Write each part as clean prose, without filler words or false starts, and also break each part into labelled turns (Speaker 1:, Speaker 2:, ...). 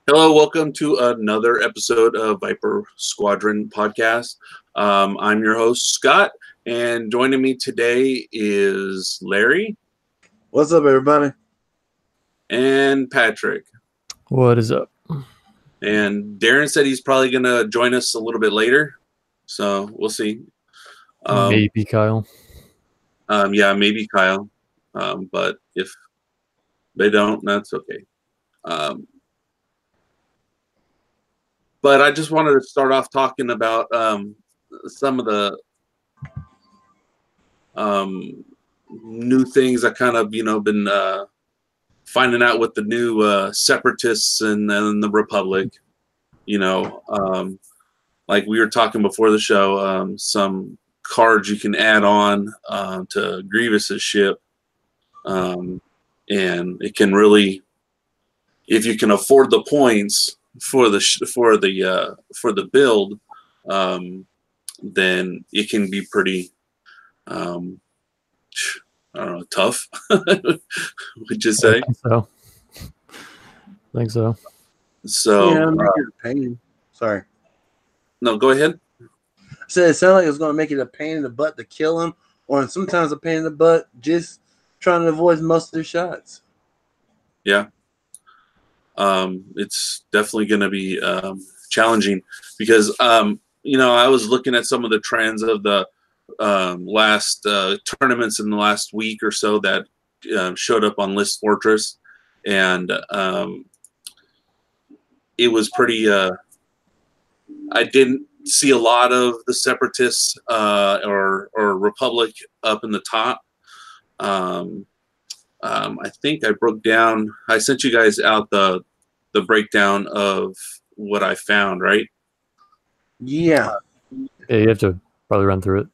Speaker 1: Hello, welcome to another episode of Viper Squadron podcast. I'm your host, Scott, and joining me today is Larry
Speaker 2: What's up, everybody?
Speaker 1: and Patrick.
Speaker 3: What is up?
Speaker 1: And Darrin said he's probably going to join us a little bit later, so we'll see.
Speaker 3: Maybe Kyle.
Speaker 1: Yeah, maybe Kyle, but if they don't, that's okay. But I just wanted to start off talking about some of the new things I kind of, been finding out with the new separatists and the Republic. Like we were talking before the show, some cards you can add on to Grievous's ship, and it can really, if you can afford the points for the build, then it can be pretty I don't know, tough. Would you say?
Speaker 3: I think so.
Speaker 1: So
Speaker 2: Yeah, make it a pain. Sorry.
Speaker 1: No, go ahead.
Speaker 2: I said it sounded like it was going to make it a pain in the butt to kill him, or sometimes a pain in the butt just trying to avoid most of their shots.
Speaker 1: Yeah. It's definitely going to be challenging because, I was looking at some of the trends of the last tournaments in the last week or so that showed up on List Fortress, and it was pretty. I didn't see a lot of the Separatists or Republic up in the top. I think I broke down. I sent you guys out the breakdown of what I found, right?
Speaker 2: Yeah.
Speaker 3: Yeah, you have to probably run through it.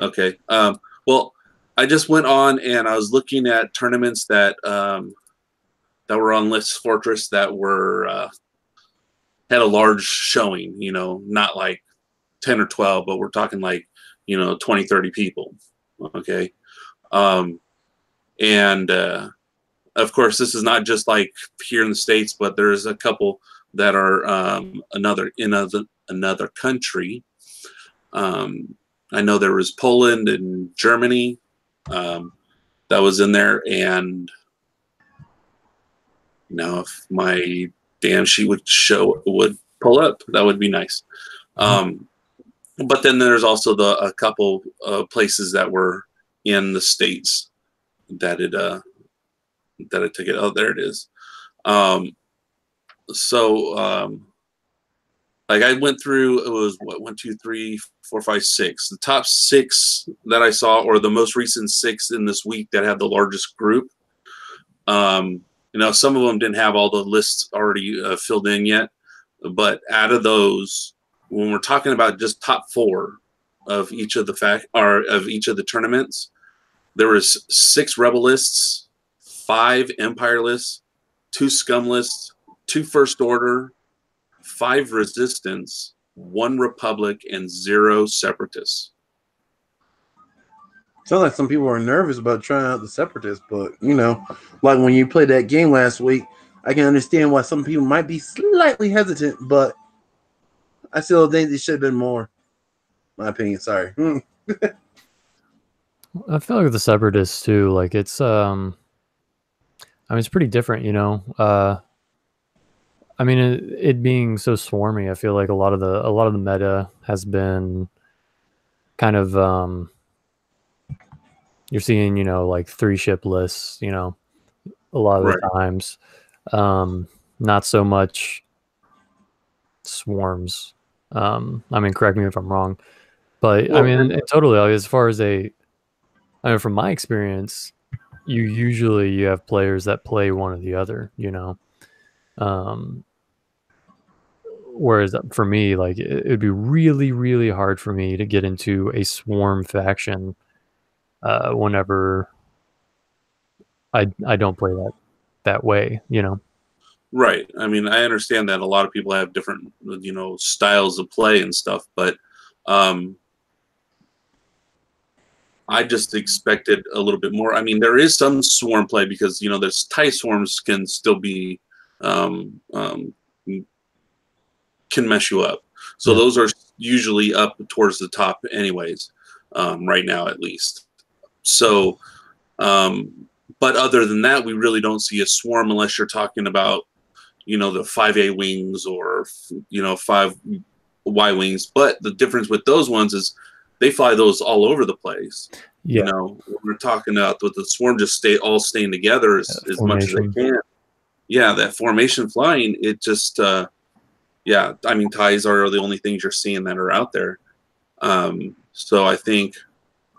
Speaker 1: Okay. Well, I just went on and I was looking at tournaments that were on List Fortress that were had a large showing. Not like 10 or 12, but we're talking like 20, 30 people. Okay. And of course, this is not just like here in the States, but there's a couple that are another country. I know there was Poland and Germany that was in there, and if my damn sheet would pull up, that would be nice. But then there's also a couple places that were in the States that it took it. Oh, there it is. Like I went through, it was what, 1, 2, 3, 4, 5, 6. The top 6 that I saw, or the most recent 6 in this week that had the largest group. Some of them didn't have all the lists already filled in yet, but out of those, when we're talking about just top 4 of each of the tournaments, there was 6 Rebel lists, 5 Empire lists, 2 Scum lists, 2 First Order, 5 Resistance, 1 Republic, and 0 Separatists.
Speaker 2: Sounds like some people were nervous about trying out the Separatists, but like when you played that game last week, I can understand why some people might be slightly hesitant, but I still think there should have been more. My opinion. Sorry.
Speaker 3: I feel like with the Separatists too, like it's it's pretty different, it being so swarmy, I feel like a lot of the meta has been kind of you're seeing, like 3 ship lists, a lot of the times. Not so much swarms. Correct me if I'm wrong. But totally, as far as from my experience, you have players that play one or the other, whereas for me, like it'd be really, really hard for me to get into a swarm faction whenever I don't play that way,
Speaker 1: Right. I understand that a lot of people have different, styles of play and stuff, but I just expected a little bit more. There is some swarm play because, there's TIE swarms can still be um, um, can mess you up. So those are usually up towards the top anyways, right now at least. So, but other than that, we really don't see a swarm unless you're talking about, the 5A wings or, 5 Y wings. But the difference with those ones is they fly those all over the place.
Speaker 3: Yeah.
Speaker 1: We're talking about with the swarm just staying together as much as they can. Yeah, that formation flying, it just, yeah, I mean, ties are the only things you're seeing that are out there. So I think,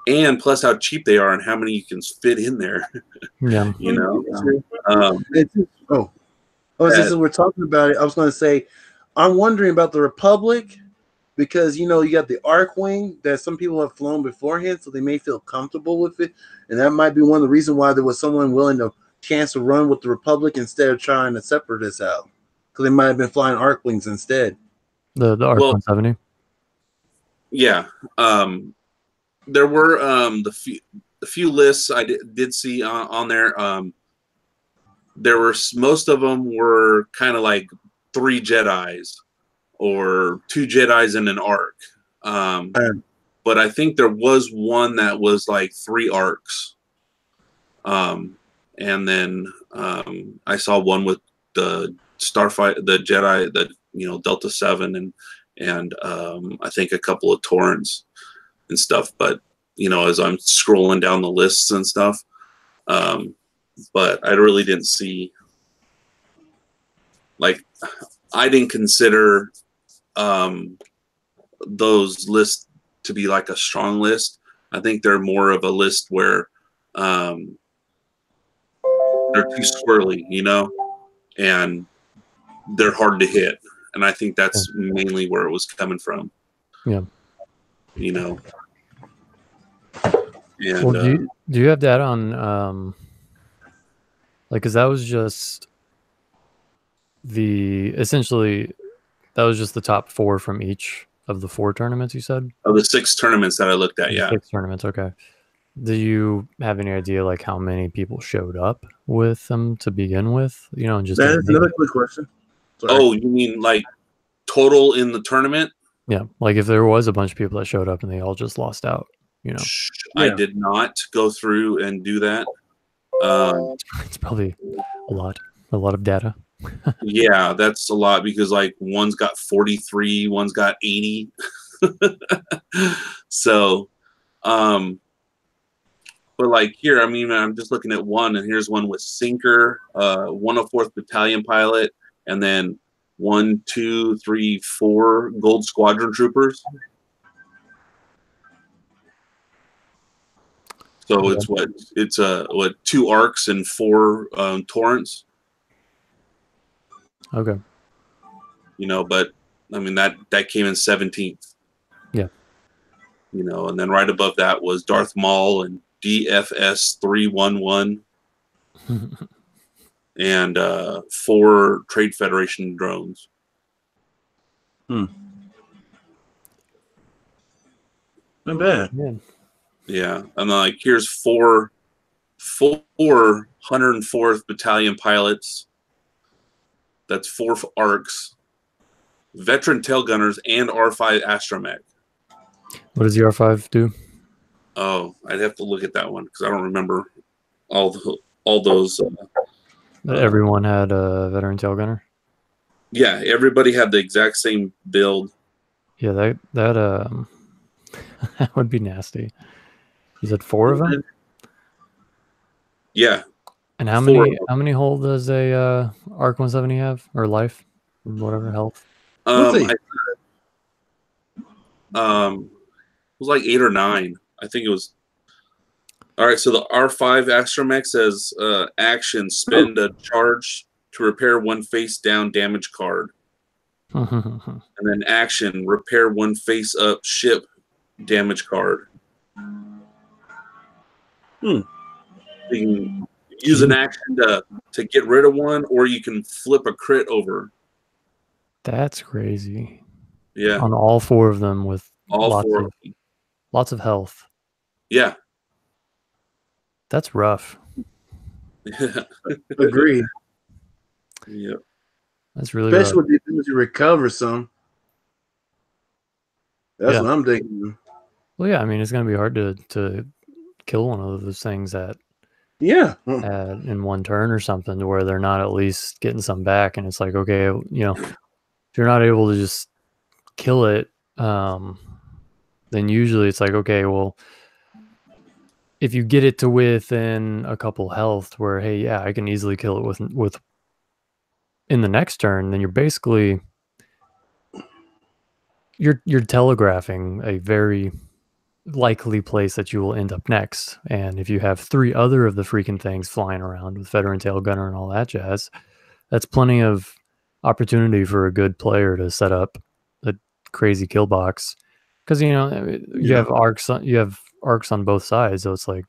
Speaker 1: and plus how cheap they are and how many you can fit in there.
Speaker 3: Yeah.
Speaker 2: Since we're talking about it, I was going to say, I'm wondering about the Republic because you got the Archwing that some people have flown beforehand, so they may feel comfortable with it, and that might be one of the reasons why there was someone willing to chance to run with the Republic instead of trying to separate this out, because they might have been flying Archwings instead.
Speaker 3: The ARC 170.
Speaker 1: Yeah, there were the few lists I did see on there. There were most of them were kind of like 3 Jedis or 2 Jedis and an arc. But I think there was one that was like 3 arcs. And then I saw one with the Starfighter, the Jedi, the Delta 7, and I think a couple of Torrents and stuff. But as I'm scrolling down the lists and stuff, but I really didn't see, like, I didn't consider those lists to be like a strong list. I think they're more of a list where they're too swirly, and they're hard to hit. And I think that's mainly where it was coming from.
Speaker 3: Yeah.
Speaker 1: And,
Speaker 3: well, do you have data on because that was just essentially that was just the top 4 from each of the 4 tournaments you said?
Speaker 1: Of the 6 tournaments that I looked at, yeah.
Speaker 3: 6 tournaments, okay. Do you have any idea like how many people showed up with them to begin with? And just
Speaker 2: that is another quick question.
Speaker 1: Sorry. Oh, you mean like total in the tournament?
Speaker 3: Yeah, like if there was a bunch of people that showed up and they all just lost out,
Speaker 1: I did not go through and do that.
Speaker 3: It's probably a lot of data.
Speaker 1: Yeah, that's a lot because like one's got 43, one's got 80. So, but like here, I mean, I'm just looking at one, and here's one with Sinker, 104th Battalion pilot, and then 1, 2, 3, 4 Gold Squadron troopers. So it's what 2 arcs and 4 torrents.
Speaker 3: Okay.
Speaker 1: But I mean that came in 17th.
Speaker 3: Yeah.
Speaker 1: And then right above that was Darth Maul and DFS 311 and 4 Trade Federation drones.
Speaker 2: Not bad.
Speaker 1: Yeah. And then like here's 4 104th Battalion pilots. That's 4 arcs, veteran tail gunners, and R5 astromech.
Speaker 3: What does the R5 do?
Speaker 1: Oh, I'd have to look at that one because I don't remember all those.
Speaker 3: Everyone had a veteran tail gunner.
Speaker 1: Yeah, everybody had the exact same build.
Speaker 3: Yeah, that that would be nasty. You said 4 of them?
Speaker 1: Yeah.
Speaker 3: And how many hull does a ARC 170 have, or life, whatever, health?
Speaker 1: It was like 8 or 9. I think it was. All right, so the R5 astromech says action, spend a charge to repair 1 face down damage card. And then action, repair 1 face up ship damage card. You can use an action to get rid of one, or you can flip a crit over.
Speaker 3: That's crazy.
Speaker 1: Yeah.
Speaker 3: On all 4 of them with
Speaker 1: all 4 of them.
Speaker 3: Lots of health.
Speaker 1: Yeah.
Speaker 3: That's rough.
Speaker 2: Agreed.
Speaker 1: Yep.
Speaker 3: That's really rough.
Speaker 2: Especially with the ability to recover some. That's what I'm thinking.
Speaker 3: Well, yeah, I mean, it's going to be hard to kill one of those things in one turn or something, to where they're not at least getting some back. And it's like, okay, if you're not able to just kill it, then usually it's like, okay, well, if you get it to within a couple health, where, hey, yeah, I can easily kill it with in the next turn, then you're basically you're telegraphing a very likely place that you will end up next. And if you have 3 other of the freaking things flying around with veteran tail gunner and all that jazz, that's plenty of opportunity for a good player to set up a crazy kill box. Because you have arcs on both sides, so it's like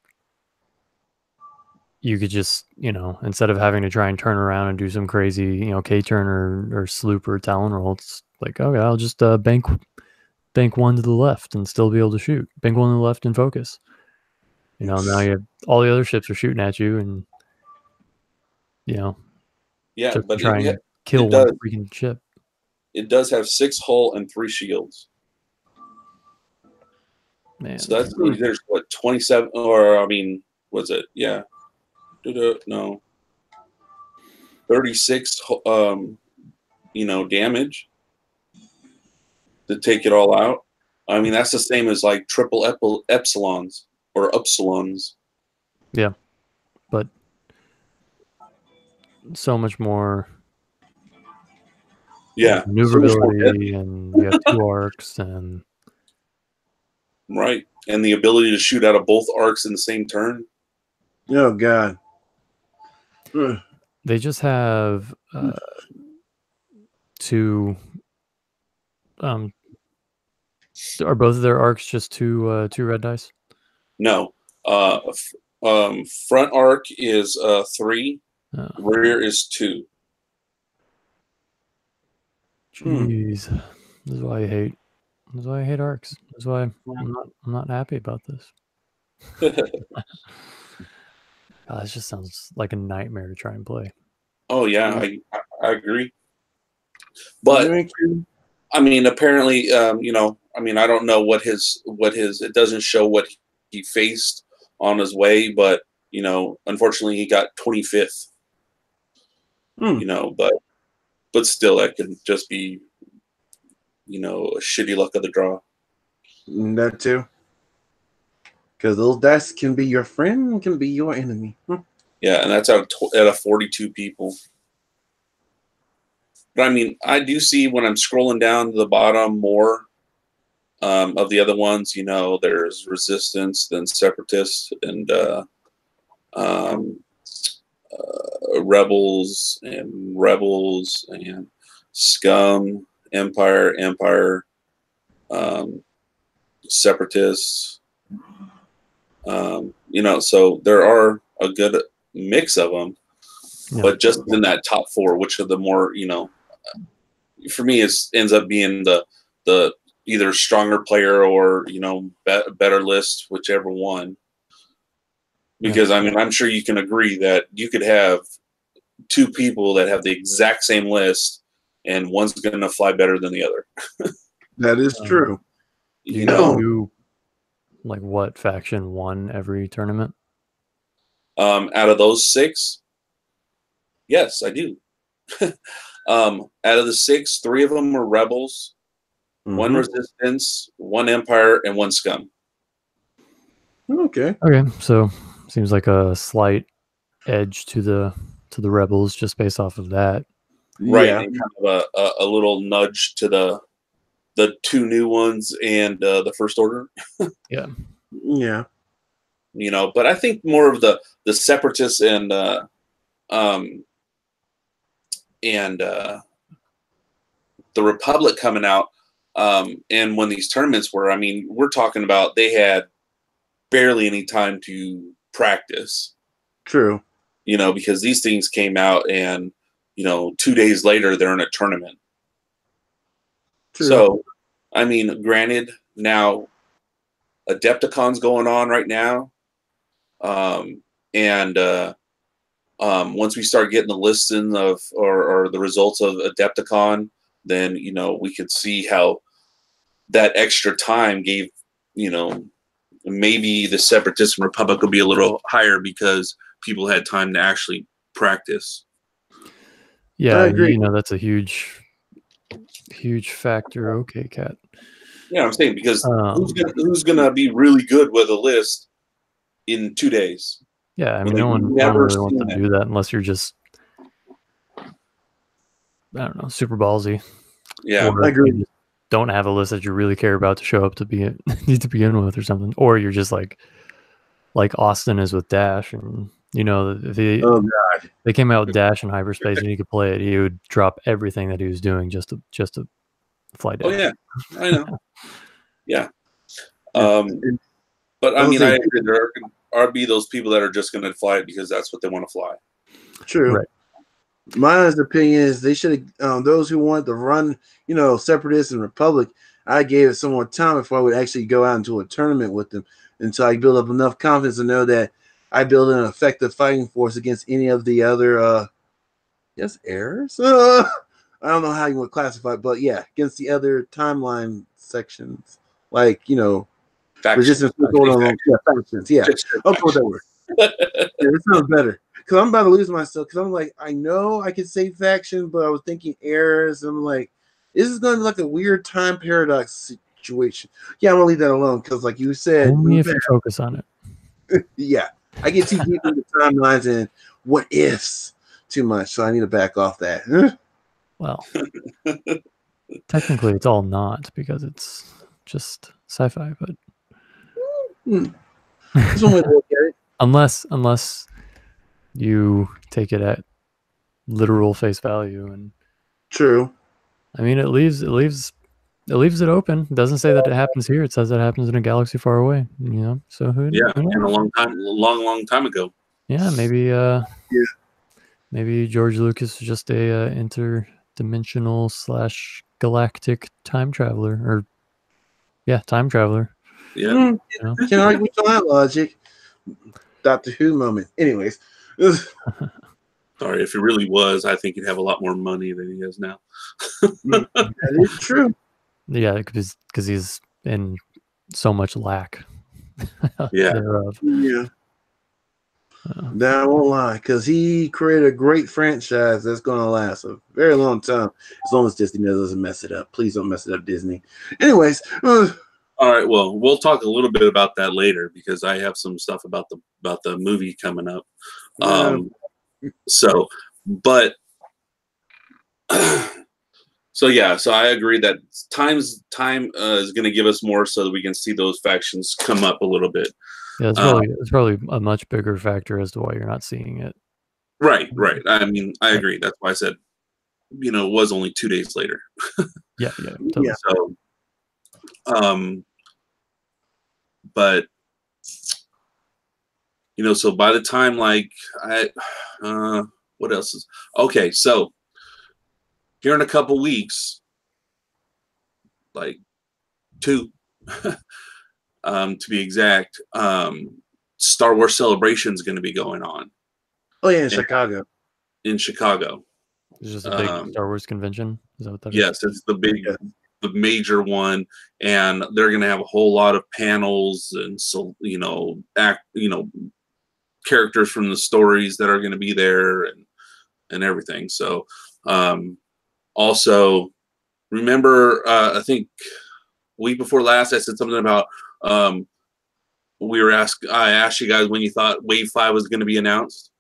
Speaker 3: you could just, instead of having to try and turn around and do some crazy, K-turn or sloop or talon roll, it's like, okay, I'll just bank one to the left and still be able to shoot. Bank one to the left and focus. Now you have all the other ships are shooting at you, and
Speaker 1: Yeah,
Speaker 3: just
Speaker 1: but
Speaker 3: try and kill one freaking ship.
Speaker 1: It does have 6 hull and 3 shields.
Speaker 3: Man,
Speaker 1: so that's there's what 27, or I mean, was it? Yeah, no, 36. Damage to take it all out. I mean, that's the same as like triple epsilons or upsilons.
Speaker 3: Yeah, but so much more.
Speaker 1: Yeah,
Speaker 3: maneuverability, and you have 2 arcs, and
Speaker 1: right, and the ability to shoot out of both arcs in the same turn.
Speaker 2: Oh God.
Speaker 3: They just have 2. Are both of their arcs just 2 red dice?
Speaker 1: No. Front arc is 3. Rear is 2.
Speaker 3: Jeez, this is why I hate. This is why I hate arcs. This is why I'm not happy about this. God, this just sounds like a nightmare to try and play.
Speaker 1: Oh yeah, I agree. But I mean, apparently, I mean, I don't know what his. It doesn't show what he faced on his way, but unfortunately, he got 25th. But still, that could just be, a shitty luck of the draw.
Speaker 2: That too. Because those dice can be your friend, can be your enemy.
Speaker 1: Yeah, and that's out of 42 people. But I mean, I do see when I'm scrolling down to the bottom more of the other ones. There's resistance, then separatists, and rebels, and scum, empire, separatists. So there are a good mix of them, but just in that top 4, which are the more, for me, ends up being the either stronger player or better list, whichever one. Because I mean, I'm sure you can agree that you could have 2 people that have the exact same list, and one's going to fly better than the other.
Speaker 2: That is true.
Speaker 3: Do you know like what faction won every tournament?
Speaker 1: Out of those 6, yes, I do. Out of the 6, 3 of them were rebels, 1 resistance, 1 empire, and 1 scum.
Speaker 2: Okay,
Speaker 3: so seems like a slight edge to the rebels just based off of that.
Speaker 1: Right, and kind of a little nudge to the 2 new ones and the First Order.
Speaker 2: Yeah.
Speaker 1: But I think more of the separatists and the Republic coming out, and when these tournaments were, I mean, we're talking about they had barely any time to practice.
Speaker 2: True.
Speaker 1: Because these things came out, and 2 days later they're in a tournament. True. So, I mean, granted, now Adepticon's going on right now, and once we start getting the listing of or the results of Adepticon, then we could see how that extra time gave maybe the Separatists and Republic will be a little higher because people had time to actually practice.
Speaker 3: Yeah,
Speaker 2: I agree.
Speaker 3: that's a huge factor. Okay, Kat.
Speaker 1: Yeah, I'm saying because who's gonna be really good with a list in 2 days?
Speaker 3: Yeah, I mean, no one really wants to do that unless you're just, I don't know, super ballsy.
Speaker 1: Yeah,
Speaker 2: I agree.
Speaker 3: You just don't have a list that you really care about to show up to need to begin with or something, or you're just like Austin is with Dash, and if they came out with Dash in hyperspace and he could play it, he would drop everything that he was doing just to fly Dash.
Speaker 1: Oh yeah, I know. Yeah. But I mean, I agree. There are be those people that are just going to fly it because that's what they want to fly.
Speaker 2: True.
Speaker 3: Right.
Speaker 2: My opinion is they should have, those who want to run, Separatists and Republic, I gave it some more time before I would actually go out into a tournament with them until I build up enough confidence to know that I build an effective fighting force against any of the other, errors? I don't know how you would classify it, but yeah, against the other timeline sections, like, resistance. Factions. Yeah. I'll put that word. Yeah, it sounds better. Because I'm about to lose myself. Because I'm like, I know I can say faction, but I was thinking errors. I'm like, this is going to be like a weird time paradox situation. Yeah, I'm going to leave that alone. Because, like you said,
Speaker 3: only if you focus on it.
Speaker 2: Yeah. I get too deep into timelines and what ifs too much. So I need to back off that.
Speaker 3: Well, technically, it's all not because it's just sci-fi, but
Speaker 2: That's one way to look at it.
Speaker 3: Unless you take it at literal face value, and
Speaker 2: true.
Speaker 3: I mean, it leaves it open. It doesn't say that it happens here. It says it happens in a galaxy far away. So who knows?
Speaker 1: And a long time ago.
Speaker 3: Yeah, maybe. Maybe George Lucas is just a interdimensional / galactic time traveler, or time traveler.
Speaker 1: Yeah.
Speaker 2: Can I argue with that logic? Doctor Who moment. Anyways.
Speaker 1: Sorry, if it really was, I think he'd have a lot more money than he has now.
Speaker 2: That is true.
Speaker 3: Yeah, because he's in so much lack.
Speaker 1: Thereof.
Speaker 2: Yeah. That I won't lie, because he created a great franchise that's going to last a very long time, as long as Disney doesn't mess it up. Please don't mess it up, Disney. Anyways.
Speaker 1: All right, well, we'll talk a little bit about that later because I have some stuff about the movie coming up. So I agree that time is going to give us more so that we can see those factions come up a little bit.
Speaker 3: Yeah, it's probably a much bigger factor as to why you're not seeing it.
Speaker 1: Right. I mean, I agree. That's why I said, it was only 2 days later.
Speaker 3: Yeah. Totally.
Speaker 1: So, but so by the time what else is okay? So here in a couple weeks, like 2. To be exact, Star Wars Celebration is going to be going on.
Speaker 2: Oh yeah, Chicago.
Speaker 1: In Chicago,
Speaker 3: it's just a big Star Wars convention. Is that what that is?
Speaker 1: Yes, it's the major one, and they're going to have a whole lot of panels and characters from the stories that are going to be there and everything. So, also remember, I think week before last I said something about. I asked you guys when you thought Wave 5 was going to be announced.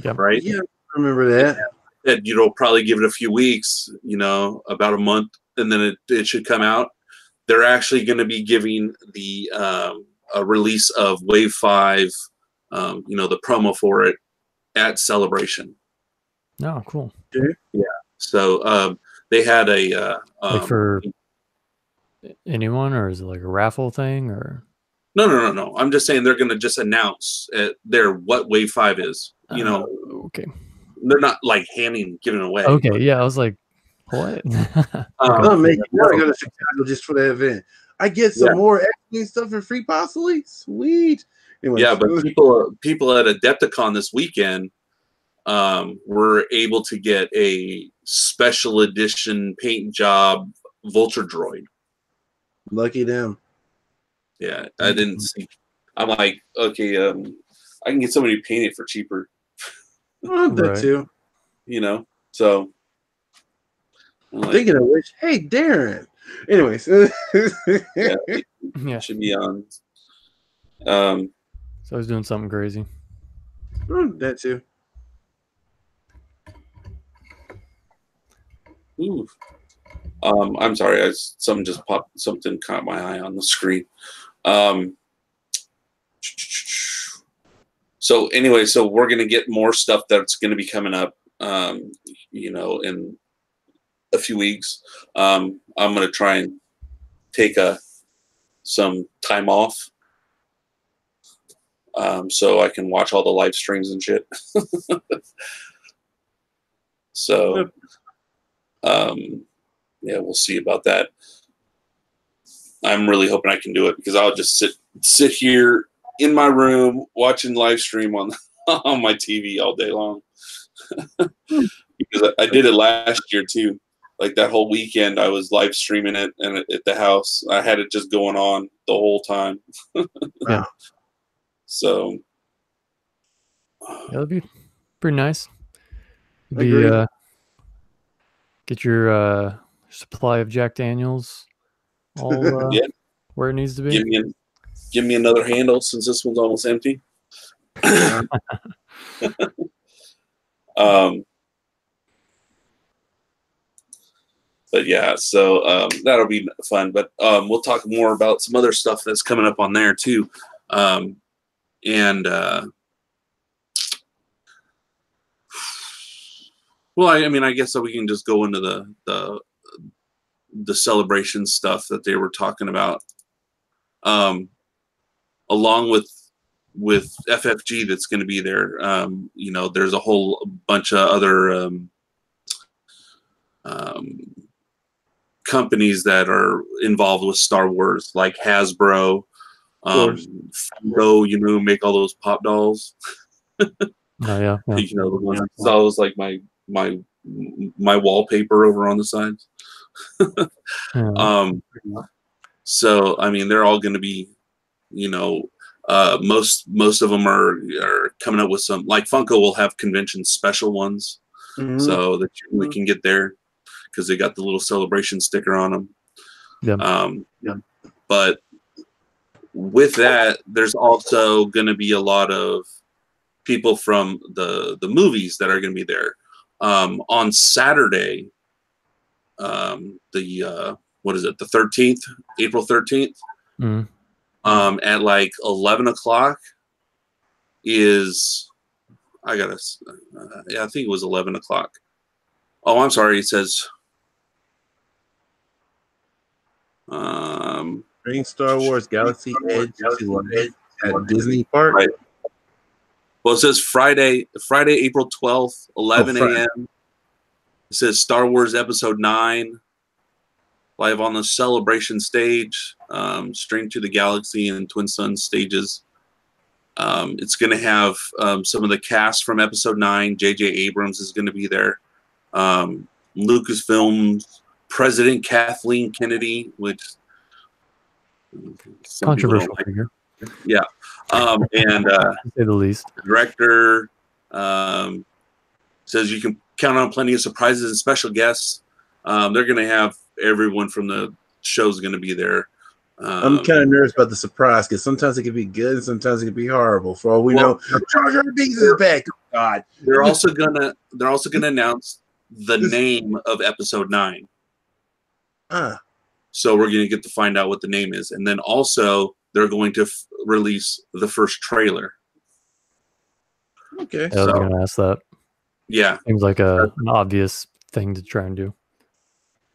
Speaker 3: Yeah.
Speaker 1: Right?
Speaker 2: Yeah, I remember that.
Speaker 1: And probably give it a few weeks, about a month, and then it should come out. They're actually going to be giving the a release of Wave 5, the promo for it at Celebration.
Speaker 3: Oh, cool.
Speaker 1: Yeah. So they had a
Speaker 3: for anyone, or is it like a raffle thing, or?
Speaker 1: No. I'm just saying they're going to just announce what Wave 5 is.
Speaker 3: Okay.
Speaker 1: They're not giving away.
Speaker 3: Okay, yeah, I was like, what?
Speaker 2: I'm making go to Chicago just for that event. I get some more X-Wing stuff for free, possibly. Sweet. Anyway,
Speaker 1: Yeah, but people at Adepticon this weekend were able to get a special edition paint job Vulture droid.
Speaker 2: lucky them.
Speaker 1: Yeah, I didn't see. I'm like, okay, I can get somebody to paint it for cheaper.
Speaker 2: That too.
Speaker 1: You know, so. Like,
Speaker 2: thinking of which, hey, Darrin. Anyways,
Speaker 1: yeah, should be on.
Speaker 3: So I was doing something crazy.
Speaker 2: That too.
Speaker 1: Ooh. I'm sorry. Something just popped. Something caught my eye on the screen. So anyway, so we're gonna get more stuff that's gonna be coming up. You know, in a few weeks. I'm gonna try and take some time off, so I can watch all the live streams and shit. So, yeah, we'll see about that. I'm really hoping I can do it because I'll just sit here in my room watching live stream on on my TV all day long. Because I did it last year too. Like that whole weekend, I was live streaming it and at the house. I had it just going on the whole time.
Speaker 3: Yeah.
Speaker 1: So
Speaker 3: that'd be pretty nice.
Speaker 2: Agreed.
Speaker 3: Get your supply of Jack Daniels all
Speaker 1: yeah,
Speaker 3: where it needs to be.
Speaker 1: Give me another handle since this one's almost empty. But yeah, so that'll be fun. But we'll talk more about some other stuff that's coming up on there too. Well, I mean, I guess that we can just go into the celebration stuff that they were talking about, along with FFG that's going to be there. You know, there's a whole bunch of other companies that are involved with Star Wars, like Hasbro, Funko, you know, make all those pop dolls.
Speaker 3: Oh yeah.
Speaker 1: You know, the ones that was like my wallpaper over on the sides. So I mean, they're all going to be, you know, most of them are coming up with some, like Funko will have convention special ones, so that you really can get there because they got the little celebration sticker on them.
Speaker 3: Yeah.
Speaker 1: But with that, there's also going to be a lot of people from the movies that are going to be there. On Saturday, what is it? The 13th, April 13th, at like 11 o'clock is, I think it was 11 o'clock. Oh, I'm sorry. It says,
Speaker 2: Bring Star Wars Galaxy Edge to life at Disney Park.
Speaker 1: Right. Well, it says Friday, April 12th, 11 a.m. It says Star Wars Episode 9 live on the celebration stage, streamed to the Galaxy and Twin Suns stages. It's going to have some of the cast from Episode 9. J.J. Abrams is going to be there. Lucasfilm's President Kathleen Kennedy, which
Speaker 3: controversial figure.
Speaker 1: Yeah. And
Speaker 3: to say the least.
Speaker 1: The director says you can count on plenty of surprises and special guests. They're going to have everyone from the show's going to be there.
Speaker 2: I'm kind of nervous about the surprise because sometimes it can be good and sometimes it can be horrible. For all we know, Jar Jar Binks is back. Oh, God.
Speaker 1: They're also gonna announce the name of Episode 9. So we're going to get to find out what the name is, and then also they're going to release the first trailer.
Speaker 2: Okay.
Speaker 3: Yeah, I was going to ask that.
Speaker 1: Yeah.
Speaker 3: Seems like an obvious thing to try and do.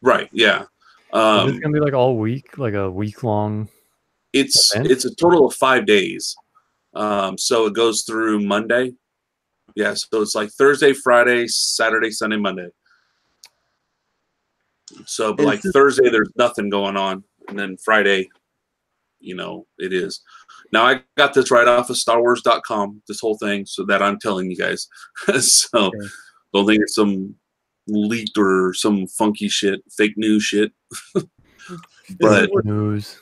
Speaker 1: Right. Yeah.
Speaker 3: Is this going to be like all week, like a week-long
Speaker 1: It's
Speaker 3: event?
Speaker 1: a total of 5 days. So it goes through Monday. Yeah. So it's like Thursday, Friday, Saturday, Sunday, Monday. So, but like Thursday, there's nothing going on, and then Friday, you know, it is. Now I got this right off of StarWars.com, this whole thing, so that I'm telling you guys. So
Speaker 2: Okay.
Speaker 1: don't think it's some leaked or some funky shit, fake news shit. But
Speaker 3: News.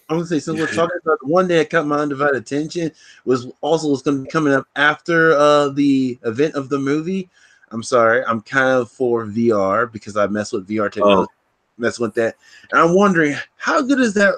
Speaker 2: I'm gonna say, since we're talking about the one day that caught my undivided attention was going to be coming up after the event of the movie. I'm sorry, I'm kind of for VR because I mess with VR technology, mess with that, and I'm wondering how good is that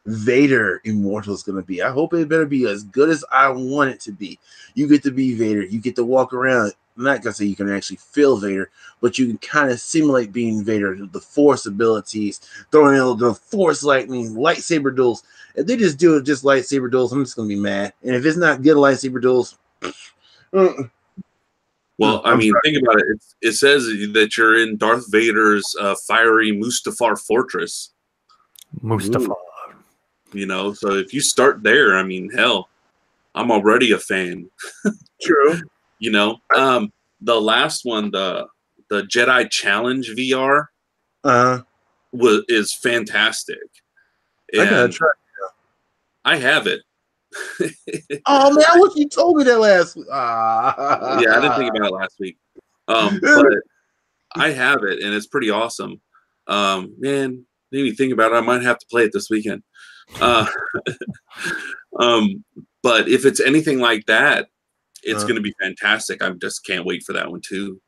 Speaker 2: Vader Immortal is going to be. I hope it better be as good as I want it to be. You get to be Vader, you get to walk around. I'm not gonna say you can actually feel Vader, but you can kind of simulate being Vader. The Force abilities, throwing out the Force lightning, lightsaber duels. If they just do it just lightsaber duels, I'm just gonna be mad. And if it's not good lightsaber duels,
Speaker 1: well, I mean, think about it. It says that you're in Darth Vader's fiery Mustafar fortress.
Speaker 3: Mustafa.
Speaker 1: You know, so if you start there, I mean, hell, I'm already a fan.
Speaker 2: True.
Speaker 1: You know, the last one, the Jedi Challenge VR, is fantastic.
Speaker 2: I gotta
Speaker 1: And
Speaker 2: try.
Speaker 1: I have it.
Speaker 2: Oh man, I wish you told me that last week.
Speaker 1: Yeah, I didn't think about it last week. But I have it, and it's pretty awesome. Man, maybe think about it. I might have to play it this weekend. But if it's anything like that, it's going to be fantastic. I just can't wait for that one too.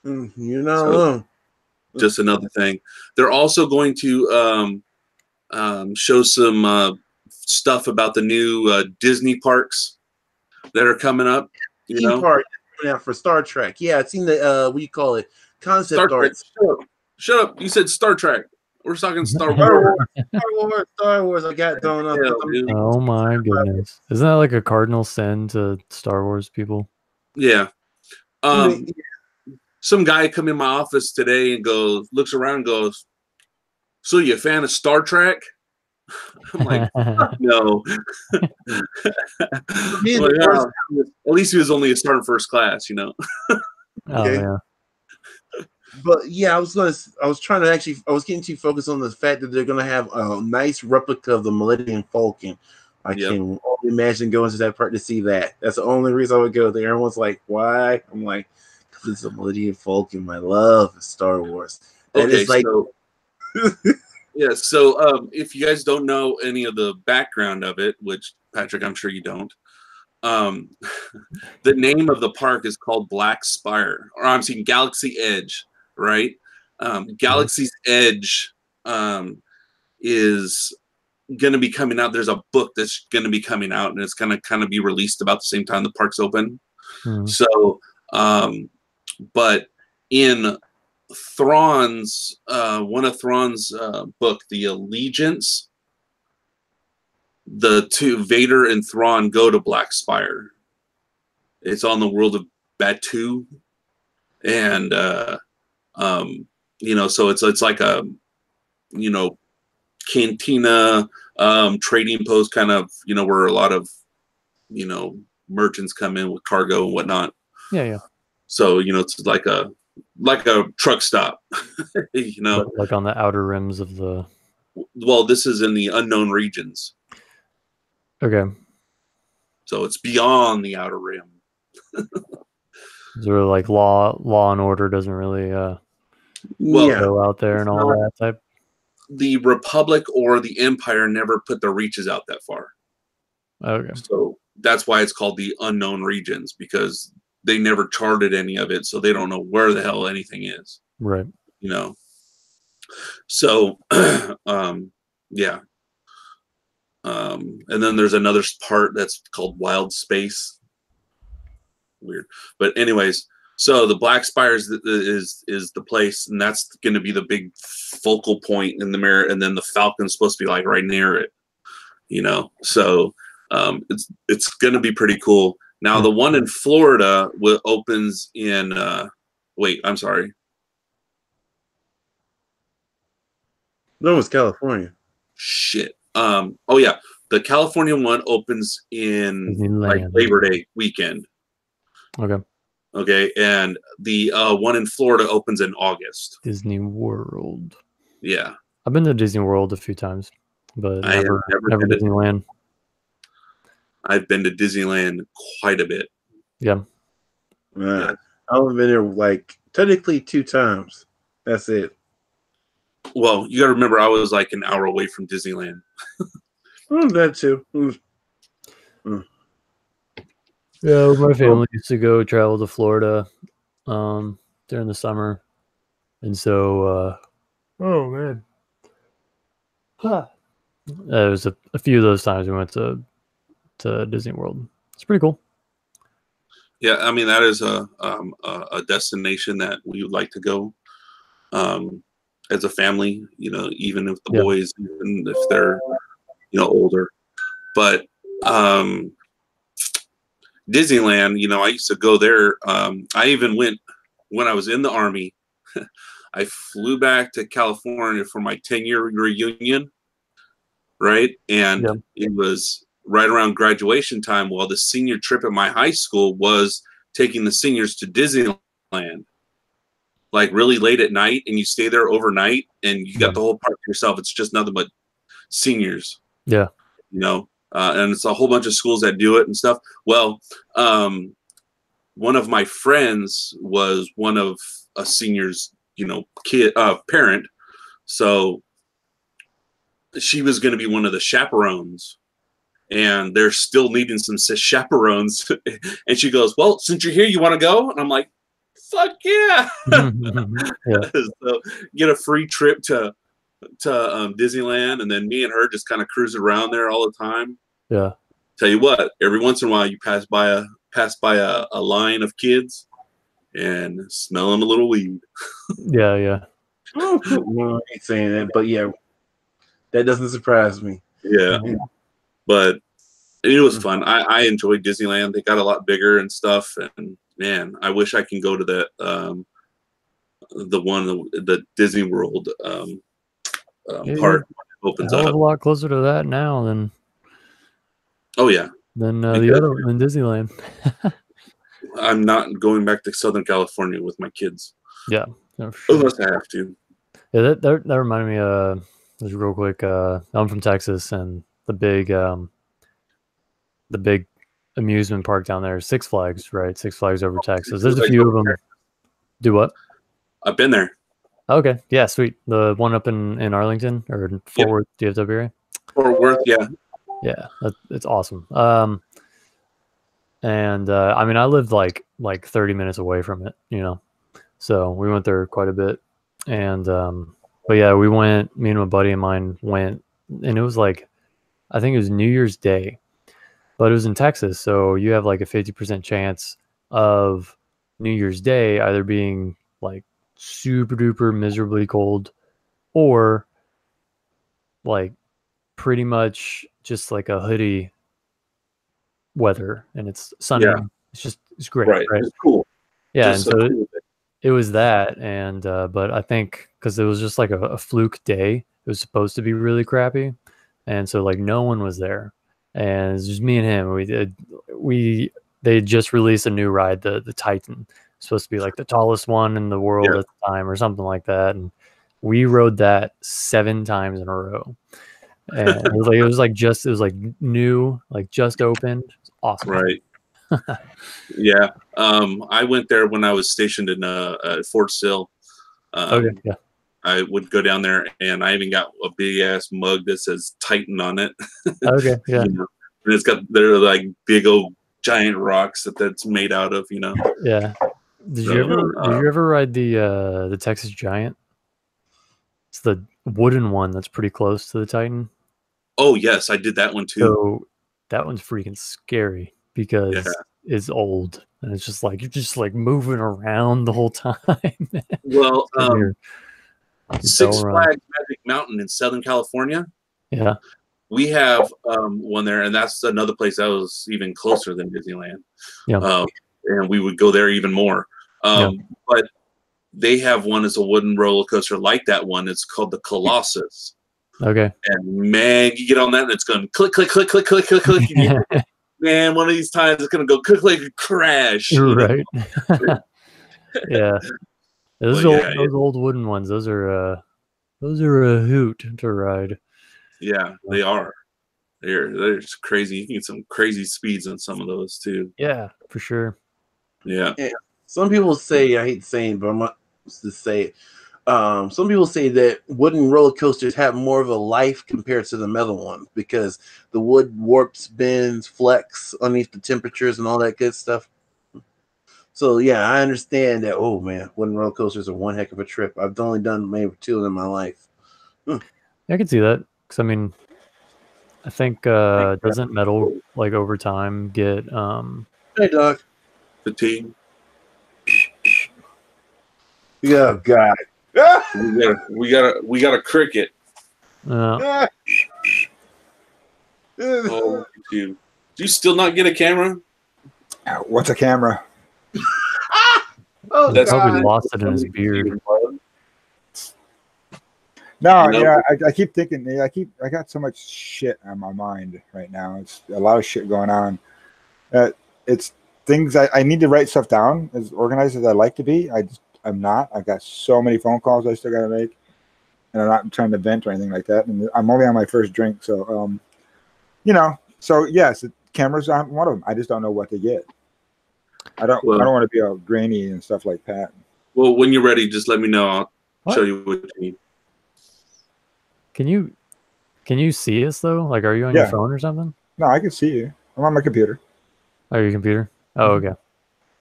Speaker 2: You're not alone.
Speaker 1: Just another thing. They're also going to show some stuff about the new Disney parks that are coming up. You know,
Speaker 2: park coming out for Star Trek. Yeah, I've seen the what do you call it? Concept art.
Speaker 1: Shut up! You said Star Trek. We're talking Star
Speaker 2: Wars. Star Wars. I got thrown up.
Speaker 3: Oh my goodness! Isn't that like a cardinal sin to Star Wars people?
Speaker 1: Yeah. Some guy come in my office today and looks around and goes, "So you a fan of Star Trek?" I'm like, no. At least he was only a starting first class, you know.
Speaker 3: Okay. Oh, yeah.
Speaker 2: But yeah, I was getting too focused on the fact that they're gonna have a nice replica of the Millennium Falcon. I can only imagine going to that part to see that. That's the only reason I would go there. Everyone's like, why? I'm like, because it's a Millennium Falcon. My love is Star Wars. That is like
Speaker 1: yeah, so if you guys don't know any of the background of it, which Patrick, I'm sure you don't, the name of the park is called Black Spire, or I'm saying Galaxy Edge, right? Galaxy's Edge is going to be coming out. There's a book that's going to be coming out, and it's going to kind of be released about the same time the park's open. So, but in Thrawn's one of Thrawn's book, The Allegiance, the two Vader and Thrawn go to Black Spire. It's on the world of Batu, and you know, so it's like a, you know, cantina trading post kind of, you know, where a lot of, you know, merchants come in with cargo and whatnot.
Speaker 3: Yeah.
Speaker 1: So, you know, it's like a truck stop, you know,
Speaker 3: like on the outer rims of the.
Speaker 1: Well, this is in the unknown regions.
Speaker 3: Okay.
Speaker 1: So it's beyond the outer rim.
Speaker 3: Sort of like law and order doesn't really go out there and all that type.
Speaker 1: The Republic or the Empire never put their reaches out that far.
Speaker 3: Okay.
Speaker 1: So that's why it's called the unknown regions, because they never charted any of it, so they don't know where the hell anything is.
Speaker 3: Right.
Speaker 1: You know. So yeah. And then there's another part that's called Wild Space. Weird. But anyways, so the Black Spire is the place, and that's going to be the big focal point in the mirror, and then the Falcon's supposed to be like right near it, you know. So it's going to be pretty cool. Now the one in Florida opens in wait, I'm sorry.
Speaker 2: That was California.
Speaker 1: Shit. Oh yeah, the California one opens in like Labor Day weekend. Okay, and the one in Florida opens in August.
Speaker 3: Disney World.
Speaker 1: Yeah.
Speaker 3: I've been to Disney World a few times. but
Speaker 1: I have
Speaker 3: never
Speaker 1: been to,
Speaker 3: Disneyland.
Speaker 1: I've been to Disneyland quite a bit.
Speaker 3: Yeah.
Speaker 2: I've only been there like technically 2 times. That's it.
Speaker 1: Well, you got to remember, I was like an hour away from Disneyland.
Speaker 2: That too.
Speaker 3: Yeah, my family used to go travel to Florida during the summer. And so, oh man. There was a few of those times we went to Disney World. It's pretty cool.
Speaker 1: Yeah, I mean, that is a destination that we would like to go as a family, you know, even if the boys, even if they're, you know, older. But Disneyland, you know, I used to go there. I even went when I was in the Army. I flew back to California for my 10-year reunion, right? And it was right around graduation time. Well, the senior trip at my high school was taking the seniors to Disneyland, like really late at night, and you stay there overnight, and you got the whole park to yourself. It's just nothing but seniors.
Speaker 3: Yeah,
Speaker 1: you know, and it's a whole bunch of schools that do it and stuff. Well, one of my friends was one of a senior's, you know, parent, so she was going to be one of the chaperones, and they're still needing some chaperones. And she goes, "Well, since you're here, you want to go?" And I'm like, "Fuck yeah!" So get a free trip to Disneyland, and then me and her just kind of cruise around there all the time.
Speaker 3: Yeah.
Speaker 1: Tell you what, every once in a while you pass by a line of kids and smelling a little weed.
Speaker 2: Yeah. No, I ain't saying that, but yeah, that doesn't surprise me.
Speaker 1: Yeah. But it was fun. I enjoyed Disneyland. They got a lot bigger and stuff, and man, I wish I can go to that the Disney World part opens up.
Speaker 3: A lot closer to that now than.
Speaker 1: Oh yeah.
Speaker 3: Than the other than Disneyland.
Speaker 1: I'm not going back to Southern California with my kids.
Speaker 3: Yeah, no, sure.
Speaker 1: Unless I have to.
Speaker 3: Yeah, that reminded me. Just real quick. I'm from Texas, and the big amusement park down there is Six Flags, right? Six Flags over Texas. There's a few of them. Do what?
Speaker 1: I've been there.
Speaker 3: Okay, yeah, sweet. The one up in Arlington or in Fort Worth, DFW area.
Speaker 1: Fort Worth, yeah.
Speaker 3: Yeah, it's awesome. And I mean, I lived like 30 minutes away from it, you know, so we went there quite a bit. And but yeah, we went. Me and my buddy of mine went, and it was like, I think it was New Year's Day, but it was in Texas, so you have like a 50% chance of New Year's Day either being like super duper miserably cold, or like pretty much just like a hoodie weather, and it's sunny. Yeah. It's great, right?
Speaker 1: It's cool.
Speaker 3: Yeah, just and so cool it was that, and but I think because it was just like a fluke day, it was supposed to be really crappy, and so like no one was there, and it was just me and him. They just released a new ride, the Titan. It's supposed to be like the tallest one in the world at the time, or something like that, and we rode that 7 times in a row. And it was like new, like just opened. It's awesome.
Speaker 1: Right. Yeah. I went there when I was stationed in Fort Sill.
Speaker 3: Okay. Yeah.
Speaker 1: I would go down there, and I even got a big ass mug that says Titan on it.
Speaker 3: Okay. Yeah.
Speaker 1: You know? And they're like big old giant rocks that's made out of, you know.
Speaker 3: Yeah. Did you ever ride the Texas Giant? It's the wooden one that's pretty close to the Titan.
Speaker 1: Oh yes, I did that one too.
Speaker 3: So that one's freaking scary because it's old, and it's just like you're just like moving around the whole time.
Speaker 1: Well, Six Flags Magic Mountain in Southern California.
Speaker 3: Yeah,
Speaker 1: we have one there, and that's another place that was even closer than Disneyland.
Speaker 3: Yeah,
Speaker 1: and we would go there even more. But they have one as a wooden roller coaster like that one. It's called the Colossus.
Speaker 3: Okay.
Speaker 1: And man, you get on that and it's going click, click, click, click, click, click, click. Man, one of these times it's going to go click, click, crash.
Speaker 3: Right. Yeah. Those old wooden ones. Those are a hoot to ride.
Speaker 1: Yeah, they are. They're just crazy. You can get some crazy speeds on some of those too.
Speaker 3: Yeah, for sure.
Speaker 1: Yeah.
Speaker 2: Yeah. Some people say, I hate saying, but I'm not to say it. Some people say that wooden roller coasters have more of a life compared to the metal ones because the wood warps, bends, flex underneath the temperatures and all that good stuff. So yeah, I understand that. Oh man, wooden roller coasters are one heck of a trip. I've only done maybe 2 in my life.
Speaker 3: Yeah, I can see that because I mean, I think doesn't metal like over time get
Speaker 2: Hey, Doc.
Speaker 1: Fatigue.
Speaker 2: Yeah, God.
Speaker 1: We got a cricket.
Speaker 3: uh,
Speaker 1: Oh, dude. Do you still not get a camera?
Speaker 4: What's a camera?
Speaker 2: Oh,
Speaker 3: he
Speaker 1: That's-
Speaker 3: probably
Speaker 2: God.
Speaker 3: lost it in his beard.
Speaker 4: No,
Speaker 1: You know?
Speaker 4: yeah, I keep thinking. I got so much shit on my mind right now. It's a lot of shit going on. It's things I need to write stuff down as organized as I like to be. I'm not. I've got so many phone calls I still got to make, and I'm not trying to vent or anything like that. And I'm only on my first drink, so So yes, cameras aren't one of them. I just don't know what to get. I don't want to be all grainy and stuff like that.
Speaker 1: Well, when you're ready, just let me know. I'll
Speaker 3: What?
Speaker 1: show you what you need.
Speaker 3: Can you see us though? Like, are you on your phone or something?
Speaker 4: No, I can see you. I'm on my computer.
Speaker 3: Oh, your computer? Oh, okay.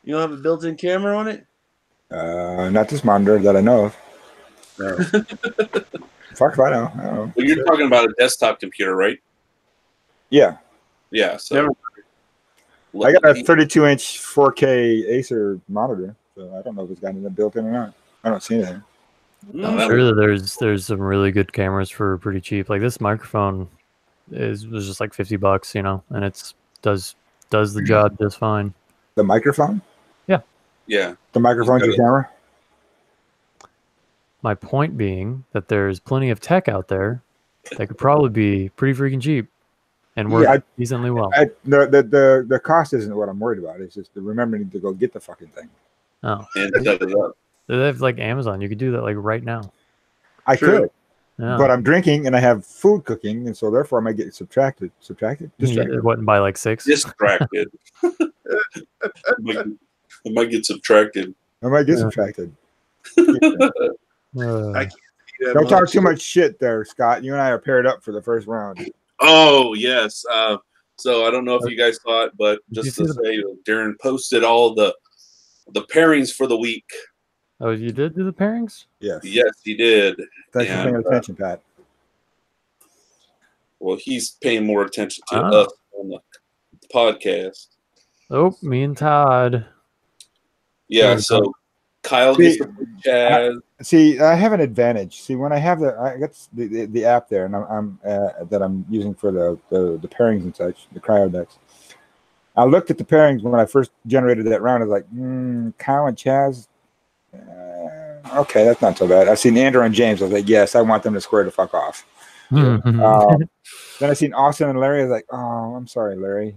Speaker 2: You don't have a built-in camera on it?
Speaker 4: Not this monitor that I know of.
Speaker 2: No.
Speaker 4: Fuck if I know. I don't know.
Speaker 1: Well, you're talking about a desktop computer, right?
Speaker 4: Yeah.
Speaker 1: Yeah. So
Speaker 2: Never.
Speaker 4: I got a 32-inch 4K Acer monitor, so I don't know if it's got anything built in or not. I don't see anything.
Speaker 3: I'm sure that there's some really good cameras for pretty cheap. Like this microphone was just like $50, and it's does the job just fine.
Speaker 4: The microphone?
Speaker 1: Yeah.
Speaker 4: The microphone's your camera?
Speaker 3: My point being that there's plenty of tech out there that could probably be pretty freaking cheap and work decently well.
Speaker 4: The cost isn't what I'm worried about. It's just remembering to go get the fucking thing.
Speaker 3: Oh,
Speaker 1: And set it up.
Speaker 3: they have like Amazon. You could do that like right now.
Speaker 4: I could,
Speaker 3: Yeah.
Speaker 4: but I'm drinking and I have food cooking, and so therefore I might get subtracted. Distracted.
Speaker 3: It wouldn't buy like 6.
Speaker 1: Distracted. It might get subtracted.
Speaker 4: I might get subtracted.
Speaker 2: I can't see that
Speaker 4: Don't talk
Speaker 2: much.
Speaker 4: too much shit there, Scott. You and I are paired up for the first round.
Speaker 1: Oh yes. So I don't know if you guys saw it, but
Speaker 3: Did you
Speaker 1: just
Speaker 3: see
Speaker 1: to say, Darrin posted all the pairings for the week.
Speaker 3: Oh, you did do the pairings?
Speaker 4: Yes.
Speaker 1: Yes, he did.
Speaker 4: Thanks for paying attention, Pat.
Speaker 1: Well, he's paying more attention to us on the podcast.
Speaker 3: Oh, me and Todd.
Speaker 1: Yeah. So Kyle gets the Chaz.
Speaker 4: See, I have an advantage. See, when I have I got the app there, and I'm that I'm using for the pairings and such, the cryo decks. I looked at the pairings when I first generated that round. I was like, Kyle and Chaz. Okay, that's not so bad. I've seen Andrew and James. I was like, yes, I want them to square the fuck off. Then I seen Austin and Larry. I was like, oh, I'm sorry, Larry.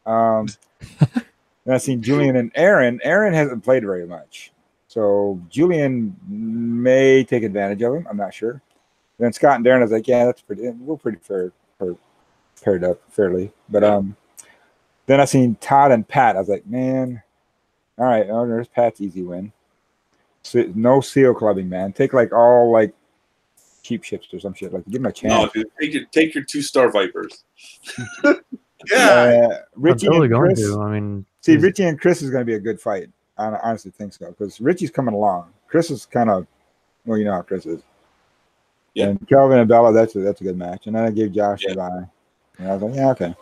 Speaker 4: Then I seen Julian and Aaron. Aaron hasn't played very much, so Julian may take advantage of him. I'm not sure. Then Scott and Darrin, I was like, yeah, we're pretty paired up fairly. But then I seen Todd and Pat. I was like, man, all right, there's Pat's easy win. So, no seal clubbing, man. Take like all like cheap ships or some shit. Like give him a chance.
Speaker 1: No, dude, take your 2-star Vipers.
Speaker 2: Yeah.
Speaker 4: Richie
Speaker 3: I'm totally
Speaker 4: and
Speaker 3: going
Speaker 4: Chris.
Speaker 3: to. I mean,
Speaker 4: See, Richie and Chris is going to be a good fight. I honestly think so because Richie's coming along. Chris is kind of, well, you know how Chris is.
Speaker 1: Yeah.
Speaker 4: And Kelvin and Bella, that's a good match. And then I gave Josh a bye. And I was like, yeah, okay.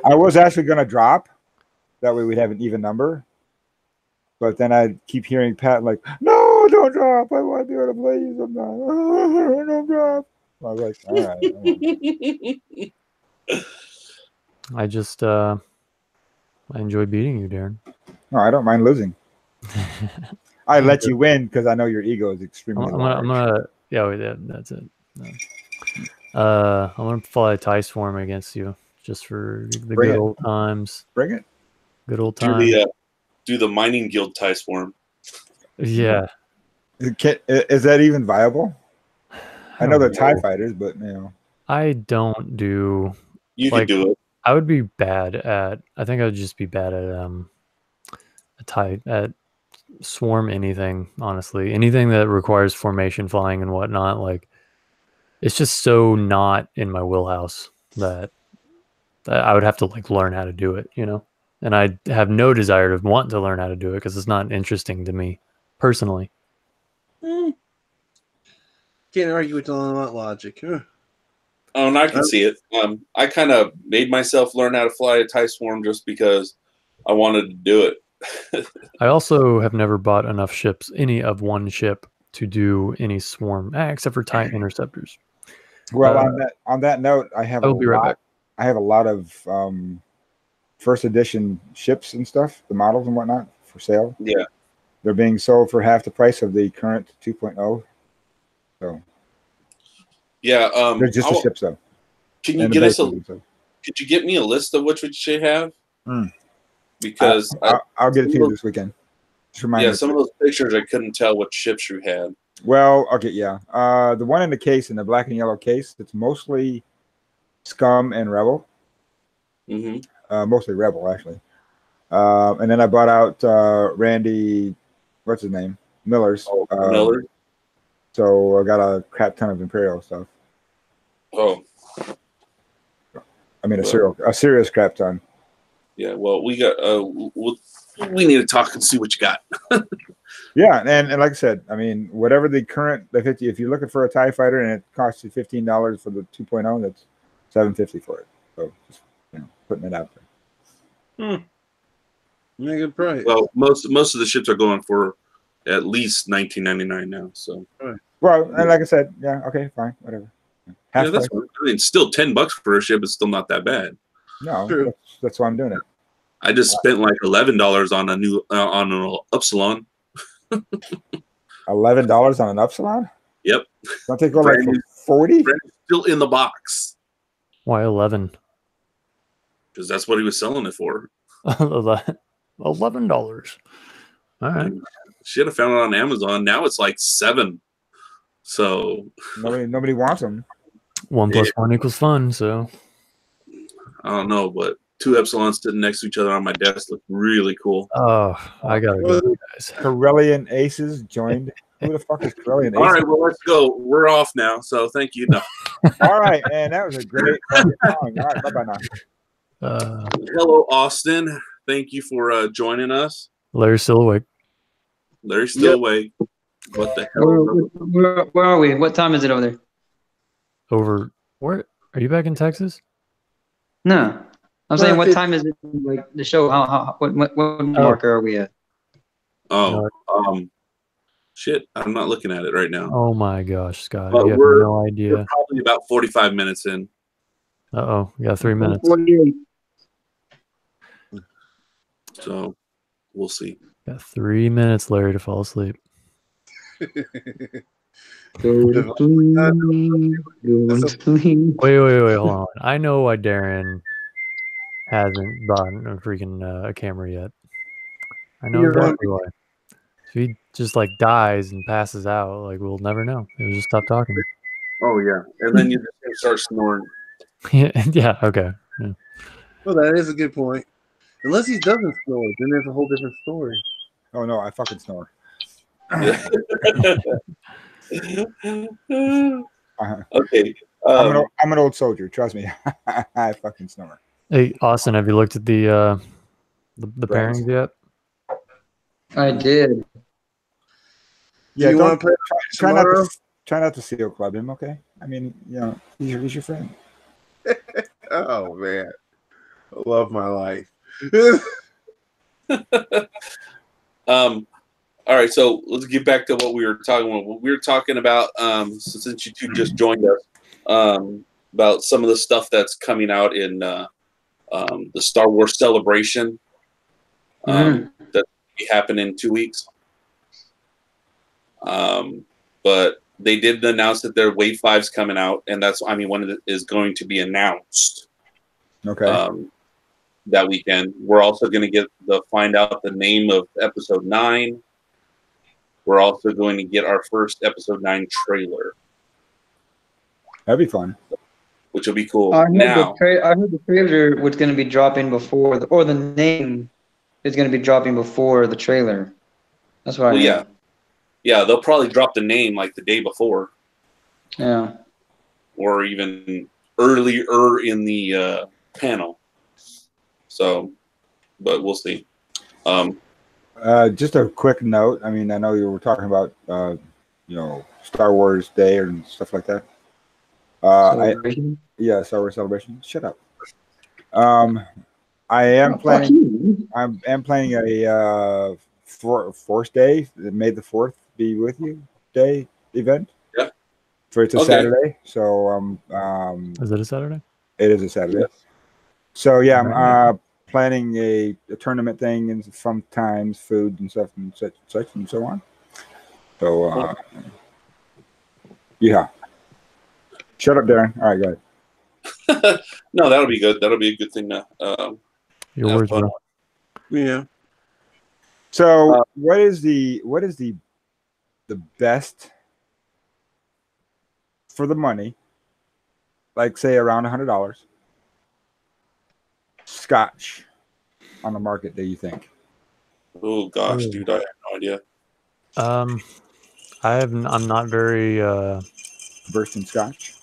Speaker 4: I was actually going to drop. That way we'd have an even number. But then I keep hearing Pat like, no, don't drop. I want to be able to play you sometime. Don't drop. I was like, all right.
Speaker 3: I just I enjoy beating you, Darrin.
Speaker 4: No, I don't mind losing. I let you win because I know your ego is extremely
Speaker 3: I'm gonna yeah, that's it. No. I'm gonna fly a tie swarm against you just for the
Speaker 4: Bring
Speaker 3: good
Speaker 4: it.
Speaker 3: old times.
Speaker 4: Bring it.
Speaker 3: Good old times.
Speaker 1: Do the mining guild tie swarm.
Speaker 3: Yeah.
Speaker 4: Is that even viable? I know they're TIE fighters, but you know.
Speaker 3: I don't do.
Speaker 1: You
Speaker 3: like,
Speaker 1: could do it.
Speaker 3: I would be bad at. I think I would just be bad at swarm anything. Honestly, anything that requires formation flying and whatnot. Like, it's just so not in my wheelhouse that I would have to like learn how to do it. And I have no desire to want to learn how to do it because it's not interesting to me personally.
Speaker 2: Can't argue with all that logic. Huh.
Speaker 1: Oh, and I can see it. I kind of made myself learn how to fly a TIE Swarm just because I wanted to do it.
Speaker 3: I also have never bought enough ships, any of one ship, to do any swarm, except for TIE interceptors.
Speaker 4: Well, on that note, I have
Speaker 3: I will be right back.
Speaker 4: I have a lot of first edition ships and stuff, the models and whatnot for sale.
Speaker 1: Yeah,
Speaker 4: they're being sold for half the price of the current 2.0. So
Speaker 1: yeah,
Speaker 4: they're just the ships though.
Speaker 1: Can you get us Could you get me a list of which you have? Because
Speaker 4: I'll get it to you this weekend.
Speaker 1: Yeah, some of those pictures I couldn't tell what ships you had.
Speaker 4: Well, okay, yeah. The one in the case, in the black and yellow case, it's mostly Scum and Rebel. Mostly Rebel, actually. And then I bought out Randy, what's his name? Miller's.
Speaker 1: Miller.
Speaker 4: So I got a crap ton of Imperial stuff.
Speaker 1: Oh.
Speaker 4: I mean, a serious crap ton.
Speaker 1: Yeah, well, we got we need to talk and see what you got.
Speaker 4: Yeah, and like I said, I mean, whatever the 50, if you're looking for a TIE fighter and it costs you $15 for the 2.0, that's $750 for it. So just putting it out there.
Speaker 2: Yeah, good price.
Speaker 1: Well, most of the ships are going for at least $19.99 now. So
Speaker 4: well, and like I said, yeah, okay, fine, whatever.
Speaker 1: Yeah, that's fine. I mean, still $10 for a ship is still not that bad.
Speaker 4: No, that's why I'm doing it.
Speaker 1: I just spent like $11 on a new on an Upsilon.
Speaker 4: $11 on an Upsilon?
Speaker 1: Yep.
Speaker 4: Don't they go like 40?
Speaker 1: Still in the box.
Speaker 3: Why 11?
Speaker 1: Because that's what he was selling it for.
Speaker 3: $11. All right.
Speaker 1: Shit, I found it on Amazon. Now it's like $7. So
Speaker 4: nobody wants them.
Speaker 3: 1 + 1 = fun. So
Speaker 1: I don't know, but 2 Epsilons sitting next to each other on my desk look really cool.
Speaker 3: Oh, I gotta go, guys.
Speaker 4: Corellian Aces joined. Who the fuck is Corellian Aces?
Speaker 1: All right, well, let's go. We're off now, so thank you. No.
Speaker 4: All right, man, that was a great fucking song. All right, bye-bye now.
Speaker 1: Hello, Austin. Thank you for joining us.
Speaker 3: Larry's still awake.
Speaker 1: Larry's still awake. What the hell?
Speaker 5: Where are we? What time is it over there?
Speaker 3: Over where? Are you back in Texas?
Speaker 5: No, I'm saying what time is it? Like the show? What marker are we at?
Speaker 1: Oh, shit! I'm not looking at it right now.
Speaker 3: Oh my gosh, Scott!
Speaker 1: But
Speaker 3: you have no idea.
Speaker 1: We're probably about 45 minutes in.
Speaker 3: We got 3 minutes.
Speaker 1: So we'll see.
Speaker 3: Got 3 minutes, Larry, to fall asleep.
Speaker 5: Wait,
Speaker 3: hold on. I know why Darrin hasn't bought a freaking camera yet. I know exactly why. If he just like dies and passes out, like we'll never know. He'll just stop talking.
Speaker 1: Oh yeah, and then you just start snoring.
Speaker 3: Yeah. Okay. Yeah.
Speaker 2: Well, that is a good point. Unless he doesn't snore, then there's a whole different story.
Speaker 4: Oh no, I fucking snore.
Speaker 1: Okay.
Speaker 4: I'm an old soldier. Trust me, I fucking snore.
Speaker 3: Hey, Austin, have you looked at the pairings yet?
Speaker 5: I did.
Speaker 4: Yeah,
Speaker 2: you want to play?
Speaker 4: Try not to seal club him, okay? I mean, he's your friend.
Speaker 2: Oh man, I love my life.
Speaker 1: All right, so let's get back to what we were talking about. What we were talking about, since you two just joined us, about some of the stuff that's coming out in the Star Wars Celebration that will be happening in 2 weeks. But they did announce that their Wave 5's coming out, and that's, when it is going to be announced.
Speaker 4: Okay.
Speaker 1: That weekend. We're also going to find out the name of Episode 9. We're also going to get our first Episode 9 trailer.
Speaker 4: That'd be fun.
Speaker 1: which will be cool.
Speaker 5: I heard
Speaker 1: Now,
Speaker 5: I heard the trailer was going to be dropping before, or the name is going to be dropping before the trailer. That's what I heard.
Speaker 1: yeah, they'll probably drop the name like the day before,
Speaker 5: Yeah.
Speaker 1: or even earlier in the panel. So, but we'll see.
Speaker 4: Just a quick note. I mean, I know you were talking about, Star Wars Day and stuff like that. Star Wars Celebration. Shut up. I am planning. I am planning a Force Day, May the 4th be with you Day event.
Speaker 1: Yeah.
Speaker 4: It's a Saturday, so
Speaker 3: Is it a Saturday?
Speaker 4: It is a Saturday.
Speaker 1: Yes.
Speaker 4: So yeah, I'm planning a tournament thing and fun times, food and stuff and such and so on. So yeah. Shut up, Darren. All right, go ahead.
Speaker 1: No, that'll be good. That'll be a good thing to.
Speaker 3: Your words, bro.
Speaker 2: Yeah.
Speaker 4: So what is the best for the money? Like say around $100 Scotch on the market. Do you think?
Speaker 1: Oh gosh, dude, I have no idea.
Speaker 3: I'm not very
Speaker 4: Versed in Scotch.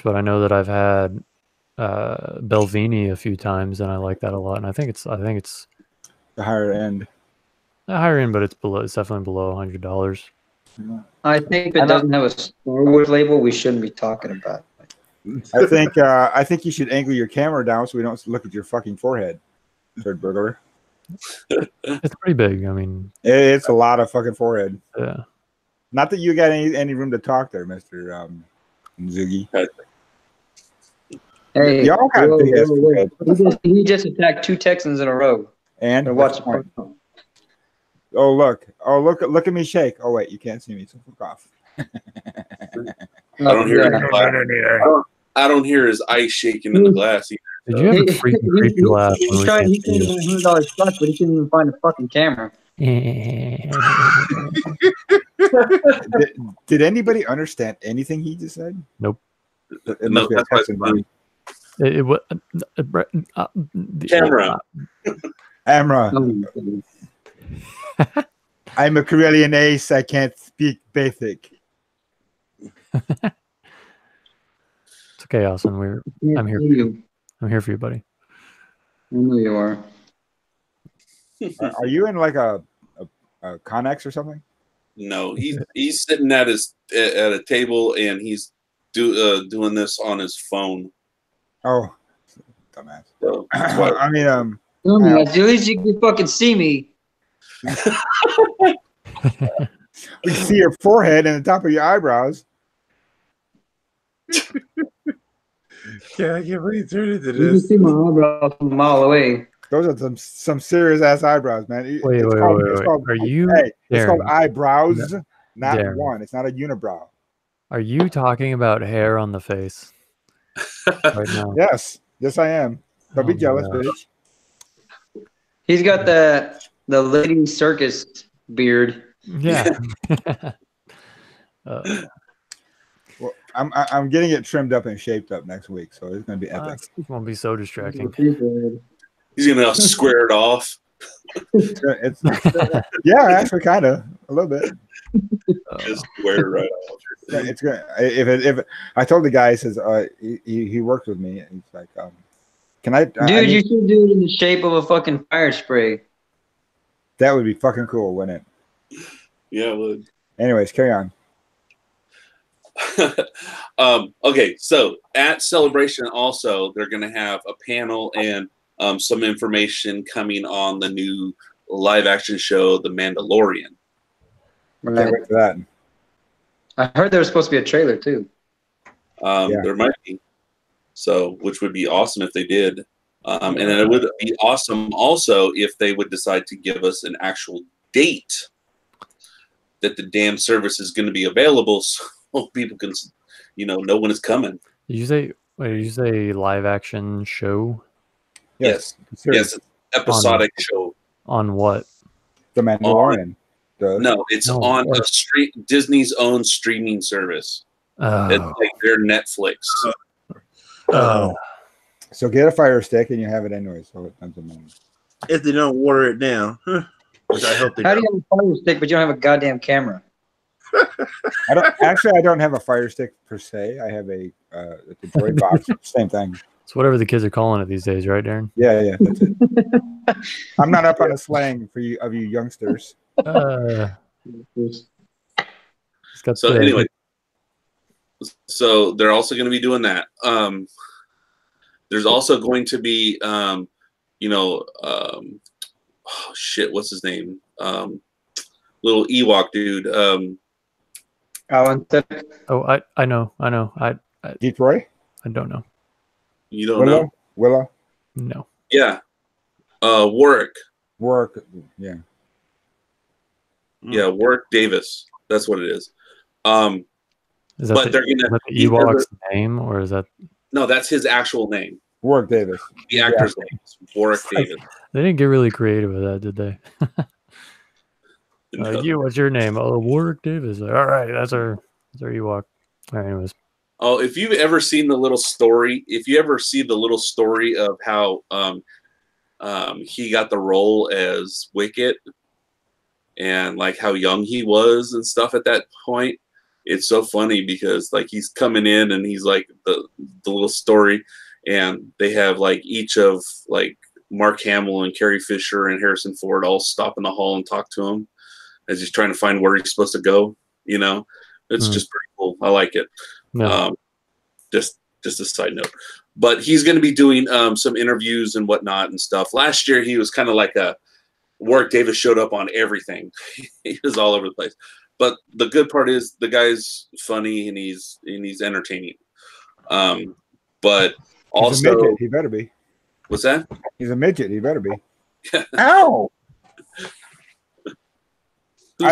Speaker 3: But I know that I've had Belvini a few times, and I like that a lot. And I think it's
Speaker 4: The higher end.
Speaker 3: higher end, but it's definitely below $100.
Speaker 5: I think if it doesn't have a Star Wars label, we shouldn't be talking about it.
Speaker 4: I think you should angle your camera down so we don't look at your fucking forehead, third burglar.
Speaker 3: It's pretty big. I mean,
Speaker 4: It's a lot of fucking forehead.
Speaker 3: yeah.
Speaker 4: Not that you got any room to talk there, Mr. Zugi.
Speaker 5: Hey,
Speaker 4: y'all got big ass forehead.
Speaker 5: he just attacked 2 Texans in a row.
Speaker 4: And
Speaker 5: Watch.
Speaker 4: Oh look at me shake. Oh wait, you can't see me, so fuck off.
Speaker 1: I don't hear. I don't hear his ice shaking in the glass either.
Speaker 3: Did you have a freaking creepy laugh?
Speaker 5: He's trying to get $100 Scotch, but he couldn't even find a fucking camera.
Speaker 4: Did anybody understand anything he just said?
Speaker 3: Nope.
Speaker 4: It must be a Texan body.
Speaker 1: Camera.
Speaker 4: Amra.
Speaker 5: Oh,
Speaker 4: I'm a Karelian ace. I can't speak basic.
Speaker 3: It's okay, Austin. I'm here. I'm here for you, buddy.
Speaker 5: I know you are.
Speaker 4: Are you in like a Connex or something?
Speaker 1: No, he's sitting at a table and he's doing this on his phone.
Speaker 4: Oh, dumbass.
Speaker 1: So,
Speaker 4: I mean,
Speaker 5: At least you can fucking see me.
Speaker 4: we can see your forehead and the top of your eyebrows.
Speaker 2: Yeah, I can't believe you turned into
Speaker 5: You can
Speaker 2: this.
Speaker 5: see my eyebrows from a mile away.
Speaker 4: Those are some serious ass eyebrows, man.
Speaker 3: Wait. Are you?
Speaker 4: Hey, it's
Speaker 3: Darren,
Speaker 4: called eyebrows, not
Speaker 3: Darren.
Speaker 4: one. It's not a unibrow.
Speaker 3: Are you talking about hair on the face right now?
Speaker 4: Yes, I am. Don't be
Speaker 3: Oh my
Speaker 4: jealous,
Speaker 3: gosh.
Speaker 4: bitch.
Speaker 5: He's got the lady circus beard.
Speaker 3: Yeah.
Speaker 4: Well, I'm getting it trimmed up and shaped up next week, so it's gonna be epic.
Speaker 3: It won't be so distracting.
Speaker 1: he's gonna square it off.
Speaker 4: It's yeah, actually, kind of a little bit.
Speaker 1: Just square it right off.
Speaker 4: Yeah, it's good. If I told the guy, he says he worked with me, and he's like, can I?
Speaker 5: Dude, you should do it in the shape of a fucking fire spray.
Speaker 4: That would be fucking cool, wouldn't it?
Speaker 1: Yeah, it would.
Speaker 4: Anyways, carry on.
Speaker 1: Okay, so at Celebration also, they're going to have a panel and some information coming on the new live action show, The Mandalorian.
Speaker 4: Can't wait for that.
Speaker 5: I heard there was supposed to be a trailer too.
Speaker 1: There might be. So, which would be awesome if they did. And then it would be awesome also if they would decide to give us an actual date that the damn service is going to be available so people can, know when it's coming.
Speaker 3: Did you say live action show?
Speaker 1: Yes, it's episodic show.
Speaker 3: On what?
Speaker 4: The Mandalorian.
Speaker 1: No, it's on Disney's own streaming service. It's like their Netflix.
Speaker 2: Oh,
Speaker 4: So get a fire stick and you have it anyway. So it doesn't matter.
Speaker 2: if they don't water it down, which I hope they
Speaker 5: How do
Speaker 2: don't.
Speaker 5: you have a fire stick, but you don't have a goddamn camera?
Speaker 4: I don't have a fire stick per se. I have a it's a droid box. Same thing.
Speaker 3: It's whatever the kids are calling it these days, right, Darren?
Speaker 4: Yeah, that's it. I'm not up on the slang for you youngsters.
Speaker 3: It's got
Speaker 1: So
Speaker 3: the-
Speaker 1: anyway, so they're also going to be doing that. There's also going to be, oh shit, what's his name? Little Ewok dude.
Speaker 5: Alan said,
Speaker 3: Oh, I know. I
Speaker 4: Detroit?
Speaker 3: I don't know.
Speaker 1: You don't know?
Speaker 4: Willa?
Speaker 3: No.
Speaker 1: Yeah. Warwick.
Speaker 4: Work. Yeah.
Speaker 1: Yeah, Warwick Davis. That's what it is.
Speaker 3: Is that,
Speaker 1: But they're gonna
Speaker 3: is that the Ewok's name, or is that
Speaker 1: no, that's his actual name.
Speaker 4: Warwick Davis.
Speaker 1: The actor's name is Warwick Davis.
Speaker 3: they didn't get really creative with that, did they?
Speaker 1: No.
Speaker 3: You, what's your name? Oh, Warwick Davis. Like, all right, that's our Ewok. All right, anyways.
Speaker 1: Oh, if you've ever seen the little story, if you ever see the little story of how he got the role as Wicket and like how young he was and stuff at that point, it's so funny because like he's coming in and he's like the little story, and they have like each of like Mark Hamill and Carrie Fisher and Harrison Ford all stop in the hall and talk to him as he's trying to find where he's supposed to go. You know, it's just pretty cool. I like it.
Speaker 3: No.
Speaker 1: Just a side note, but he's going to be doing some interviews and whatnot and stuff. Last year he was kind of like a Warwick Davis showed up on everything. He was all over the place. But the good part is the guy's funny and he's entertaining. But
Speaker 4: He's a
Speaker 1: also,
Speaker 4: midget. He better be.
Speaker 1: what's that?
Speaker 4: He's a midget. He better be.
Speaker 2: Ow!
Speaker 1: Who's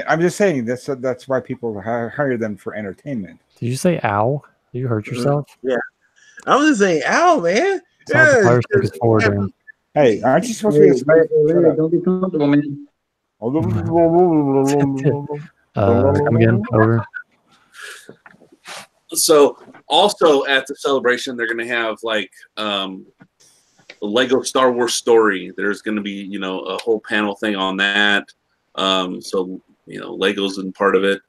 Speaker 4: I'm just saying that's why people hire them for entertainment.
Speaker 3: Did you say ow? Did you hurt yourself?
Speaker 2: Yeah. I was just saying, ow, man.
Speaker 3: That's all the fire stick is for,
Speaker 2: Yeah.
Speaker 3: Darren.
Speaker 4: Hey, aren't you supposed to be a
Speaker 5: Hey, don't be comfortable, man.
Speaker 3: Come again, over.
Speaker 1: So also at the celebration, they're going to have like Lego Star Wars Story. There's going to be, a whole panel thing on that. So, Lego's in part of it.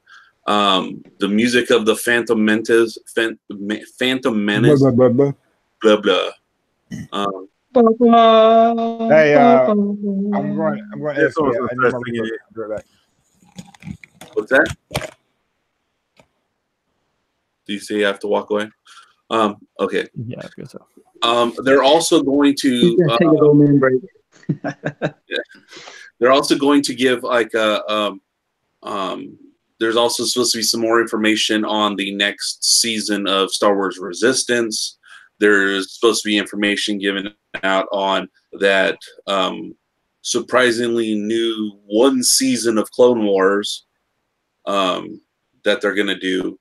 Speaker 1: The music of the Phantom Menace, blah, blah.
Speaker 4: Hey, I'm going to ask you. I need my remote. I'll be right back.
Speaker 1: What's that? Do you say you have to walk away? Okay.
Speaker 3: Yeah, I guess so.
Speaker 1: They're also going to
Speaker 5: Take a little man break.
Speaker 1: they're also going to give like there's also supposed to be some more information on the next season of Star Wars Resistance. There's supposed to be information given out on that surprisingly new one season of Clone Wars that they're going to do.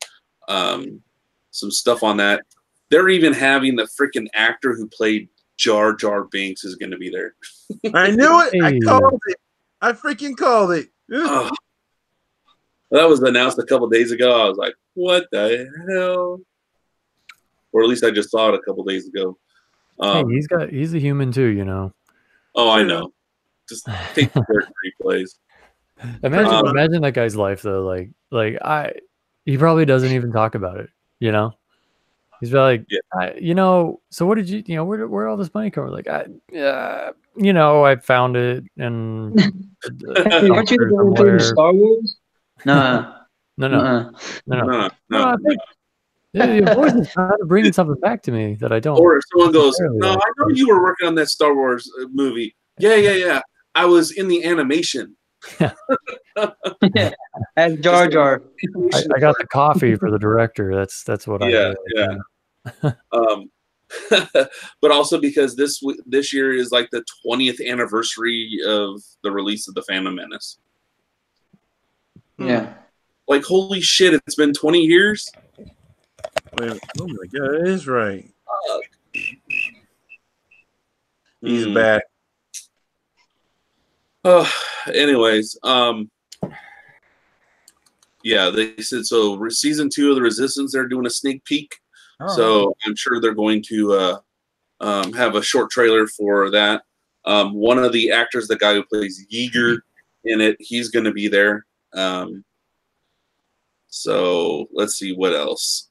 Speaker 1: Some stuff on that. They're even having the freaking actor who played Jar Jar Binks is going to be there.
Speaker 2: I knew it. I
Speaker 3: Hey.
Speaker 2: called it. I freaking called it.
Speaker 1: Oh. That was announced a couple days ago. I was like, what the hell? Or at least I just saw it a couple days ago.
Speaker 3: Hey, he's a human too,
Speaker 1: Oh, I know. Just take the character he plays.
Speaker 3: Imagine that guy's life though. He probably doesn't even talk about it. He's like,
Speaker 1: Yeah.
Speaker 3: so what did you, where all this money come? Like, I found it and
Speaker 5: Hey, aren't you the guy in Star Wars? Nah.
Speaker 3: No.
Speaker 1: No.
Speaker 3: I think your voice is kind of bringing something back to me that I don't.
Speaker 1: Or if someone goes,
Speaker 3: necessarily
Speaker 1: no,
Speaker 3: like.
Speaker 1: I know you were working on that Star Wars movie. Yeah. I was in the animation.
Speaker 5: Yeah. As Jar Jar.
Speaker 3: I got the coffee for the director. That's what I
Speaker 1: Yeah,
Speaker 3: did.
Speaker 1: But also because this year is like the 20th anniversary of the release of the Phantom Menace.
Speaker 5: Yeah.
Speaker 1: Like, holy shit, it's been 20 years?
Speaker 2: Oh my god, it is right. He's back.
Speaker 1: Anyways, yeah, they said so. Season 2 of the Resistance, they're doing a sneak peek So I'm sure they're going to have a short trailer for that. One of the actors, the guy who plays Yeager in it, he's going to be there. So let's see what else.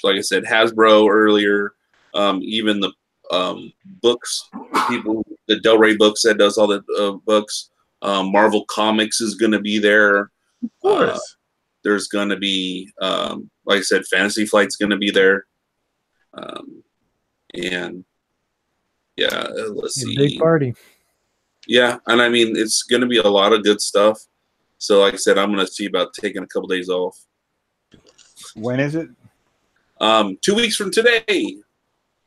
Speaker 1: Like I said, Hasbro earlier, even the books, people, the Del Rey books that does all the books. Marvel Comics is going to be there.
Speaker 2: Of course.
Speaker 1: There's going to be, like I said, Fantasy Flight's going to be there. And yeah, let's see.
Speaker 3: Big party.
Speaker 1: Yeah, and I mean, it's going to be a lot of good stuff. So like I said, I'm going to see about taking a couple days off.
Speaker 4: When is it?
Speaker 1: 2 weeks from today.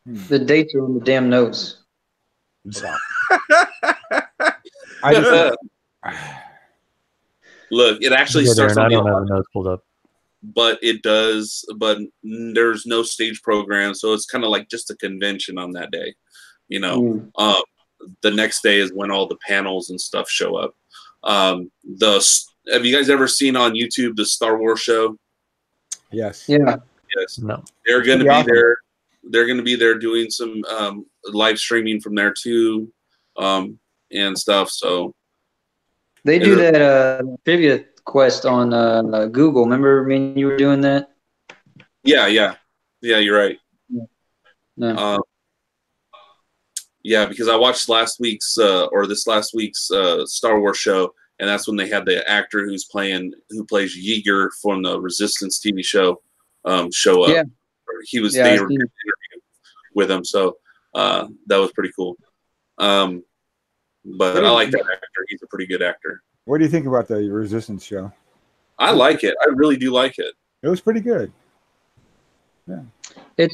Speaker 5: The dates are on the damn notes.
Speaker 4: I just,
Speaker 1: Look, it actually
Speaker 3: Yeah,
Speaker 1: starts
Speaker 3: Darrin,
Speaker 1: on
Speaker 3: I
Speaker 1: the
Speaker 3: don't have the notes pulled up.
Speaker 1: but it does. But there's no stage program, so it's kind of like just a convention on that day. You know, the next day is when all the panels and stuff show up. Have you guys ever seen on YouTube the Star Wars show?
Speaker 4: yes.
Speaker 5: Yeah.
Speaker 1: Yes.
Speaker 3: No.
Speaker 1: They're going to be
Speaker 4: Pretty awesome.
Speaker 1: there. They're going to be there doing some live streaming from there too, and stuff. So
Speaker 5: They do that trivia quest on Google. Remember me and you were doing that?
Speaker 1: yeah, you're right.
Speaker 5: No.
Speaker 1: Yeah, because I watched this last week's Star Wars show, and that's when they had the actor who plays Yeager from the Resistance TV show show up.
Speaker 5: Yeah.
Speaker 1: He was
Speaker 5: Yeah,
Speaker 1: they
Speaker 5: I
Speaker 1: were
Speaker 5: see.
Speaker 1: doing an interview with him, so that was pretty cool. But I like that actor; he's a pretty good actor.
Speaker 4: What do you think about the Resistance show?
Speaker 1: I like it. I really do like it.
Speaker 4: It was pretty good.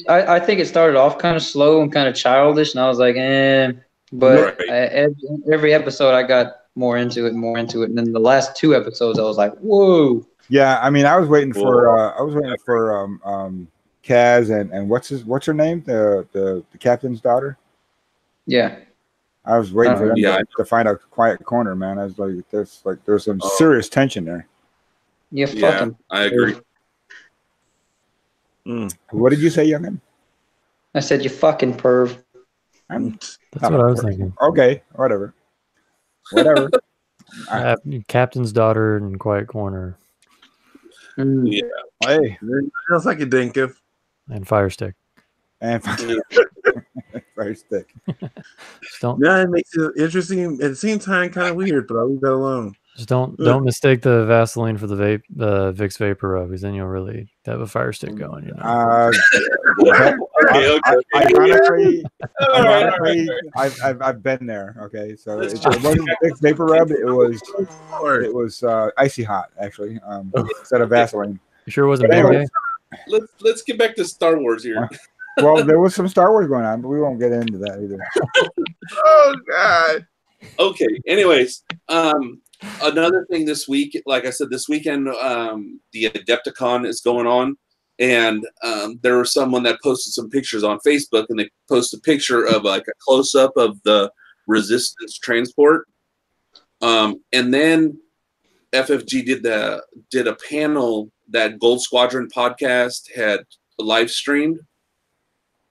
Speaker 5: I think it started off kind of slow and kind of childish, and I was like, eh. But
Speaker 1: Right.
Speaker 5: every episode, I got more into it, and then the last 2 episodes, I was like, whoa.
Speaker 4: Yeah, I mean, I was waiting for Kaz and what's her name? The captain's daughter.
Speaker 5: Yeah.
Speaker 4: I was waiting for them
Speaker 1: Yeah.
Speaker 4: to find a quiet corner, man. I was like, there's some serious tension there.
Speaker 5: Yeah, fuck
Speaker 1: Yeah,
Speaker 5: him.
Speaker 1: I agree.
Speaker 4: What did you say, youngin?
Speaker 5: I said, you fucking perv.
Speaker 3: That's what I was thinking.
Speaker 4: Okay, whatever.
Speaker 3: Captain's daughter in Quiet Corner
Speaker 1: Yeah.
Speaker 4: Hey,
Speaker 2: Feels like a dinkum.
Speaker 3: and Fire Stick.
Speaker 4: and fire stick.
Speaker 3: Just don't
Speaker 2: Yeah, it makes it interesting. At the same time, kind of weird, but I'll leave that alone.
Speaker 3: don't mistake the Vaseline for the Vicks Vapor Rub, because then you'll really have a fire stick going. You know.
Speaker 4: Ironically, I've been there. Okay, so it wasn't Vicks Vapor Rub. It was icy hot actually, instead of Vaseline.
Speaker 3: You sure it wasn't
Speaker 4: But
Speaker 3: Big
Speaker 4: anyway.
Speaker 3: Gay?
Speaker 1: Let's get back to Star Wars here.
Speaker 4: Well, there was some Star Wars going on, but we won't get into that either.
Speaker 2: Oh God!
Speaker 1: Okay. Anyways, another thing this week, like I said, this weekend, the Adepticon is going on, and there was someone that posted some pictures on Facebook, and they posted a picture of like a close up of the Resistance transport, and then FFG did a panel that Gold Squadron podcast had live streamed,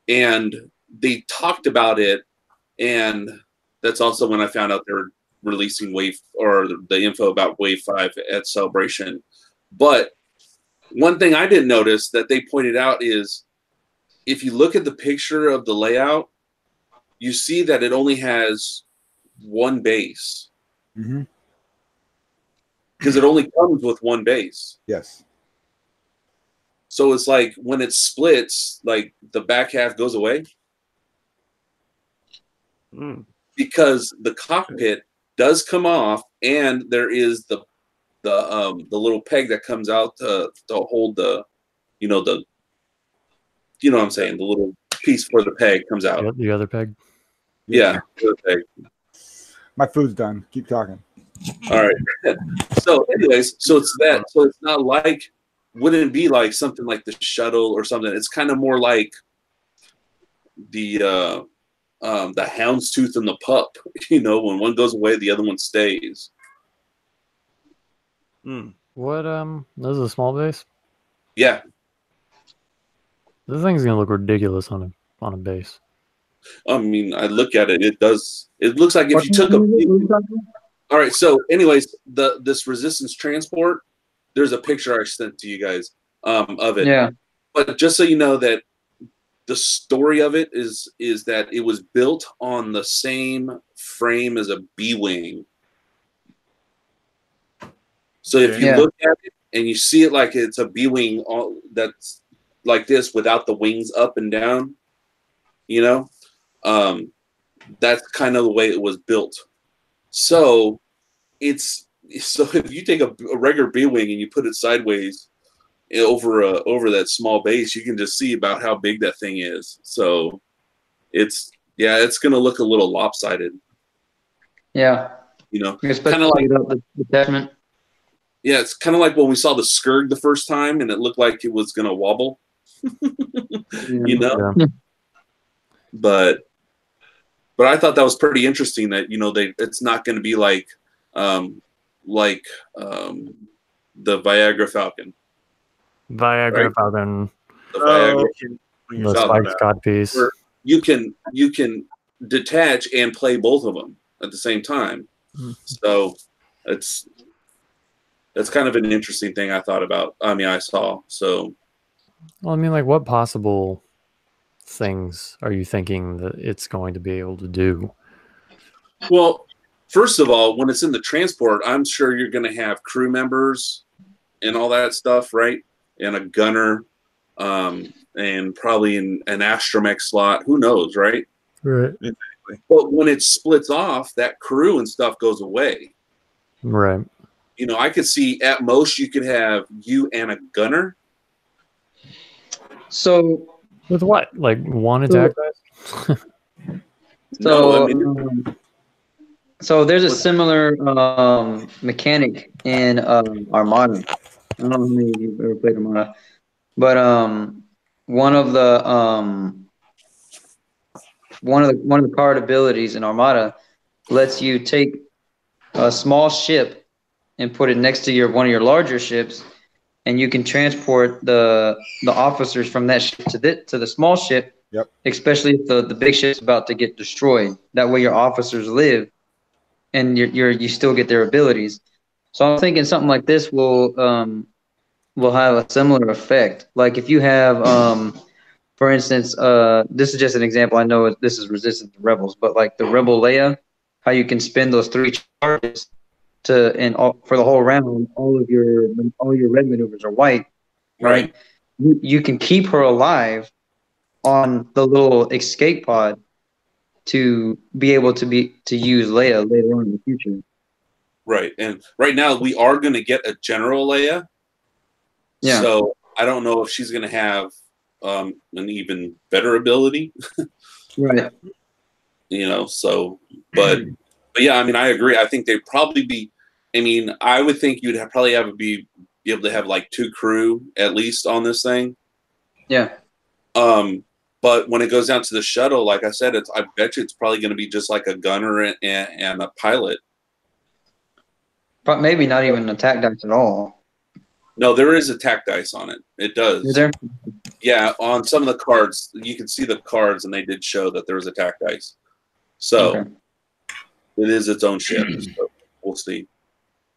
Speaker 1: and they talked about it, and that's also when I found out they were releasing the info about Wave 5 at Celebration. But one thing I didn't notice that they pointed out is if you look at the picture of the layout, you see that it only has one base.
Speaker 4: Mm-hmm.
Speaker 1: Because it only comes with one base.
Speaker 4: Yes.
Speaker 1: So it's like when it splits, like the back half goes away. Because the cockpit does come off, and there is the little peg that comes out to hold the what I'm saying, the little piece for the peg comes out.
Speaker 3: The other peg.
Speaker 1: Yeah, the peg.
Speaker 4: My food's done. Keep talking.
Speaker 1: All right. So, anyways, so it's that. So it's not like, wouldn't it be like something like the shuttle or something? It's kind of more like the houndstooth and the pup. When one goes away, the other one stays.
Speaker 3: What? Those are the small base.
Speaker 1: Yeah.
Speaker 3: The thing's gonna look ridiculous on a base.
Speaker 1: I mean, I look at it. It does. It looks like if
Speaker 5: What
Speaker 1: you took a.
Speaker 5: what are you talking about?
Speaker 1: All right. So, anyways, this resistance transport. There's a picture I sent to you guys of it.
Speaker 5: Yeah.
Speaker 1: But just so you know that the story of it is that it was built on the same frame as a B-wing. So if you
Speaker 5: Yeah.
Speaker 1: look at it and you see it like it's a B-wing that's like this without the wings up and down, you know, that's kind of the way it was built. So if you take a regular B-wing and you put it sideways over that small base, you can just see about how big that thing is. So it's going to look a little lopsided.
Speaker 5: Yeah.
Speaker 1: You know,
Speaker 5: Especially
Speaker 1: kind of like
Speaker 5: without the attachment.
Speaker 1: yeah, it's kind of like when we saw the Skurg the first time, and it looked like it was going to wobble. You know,
Speaker 3: Yeah.
Speaker 1: but I thought that was pretty interesting that it's not going to be like the Viagra Falcon.
Speaker 3: Viagra
Speaker 1: Right.
Speaker 3: Falcon,
Speaker 1: The Viagra
Speaker 3: the Spike Scott piece.
Speaker 1: where you can detach and play both of them at the same time. So that's kind of an interesting thing I thought about. I mean, I saw. So
Speaker 3: Well, I mean, like, what possible things are you thinking that it's going to be able to do?
Speaker 1: well, first of all, when it's in the transport, I'm sure you're going to have crew members and all that stuff, right? And a gunner, and probably an astromech slot. Who knows, right?
Speaker 3: Right.
Speaker 1: But when it splits off, that crew and stuff goes away.
Speaker 3: Right.
Speaker 1: You know, I could see at most you could have you and a gunner.
Speaker 5: So
Speaker 3: With what? Like one attack dice?
Speaker 1: No, I mean,
Speaker 5: so there's a similar mechanic in Armada. I don't know how many of you have ever played Armada, but one of the card abilities in Armada lets you take a small ship and put it next to one of your larger ships, and you can transport the officers from that ship to the small ship.
Speaker 4: Yep.
Speaker 5: Especially if the big ship's about to get destroyed. That way your officers live, and you still get their abilities. So I'm thinking something like this will have a similar effect. Like if you have, for instance, this is just an example. I know this is resistant to rebels, but like the Rebel Leia, how you can spend those 3 charges for the whole round, all your red maneuvers are white, right? You can keep her alive on the little escape pod to be able to use Leia later on in the future.
Speaker 1: Right. And right now we are going to get a General Leia.
Speaker 5: Yeah.
Speaker 1: So I don't know if she's going to have an even better ability.
Speaker 5: Right.
Speaker 1: You know, so but yeah, I mean, I agree. I think they'd probably be. I mean, I would think you'd probably be able to have like 2 crew at least on this thing.
Speaker 5: Yeah.
Speaker 1: But when it goes down to the shuttle, like I said, I bet you it's probably going to be just like a gunner and a pilot.
Speaker 5: But maybe not even attack dice at all.
Speaker 1: No, there is attack dice on it. It does.
Speaker 5: Is there?
Speaker 1: Yeah, on some of the cards, you can see the cards, and they did show that there was attack dice. So
Speaker 5: Okay.
Speaker 1: it is its own ship. So we'll see.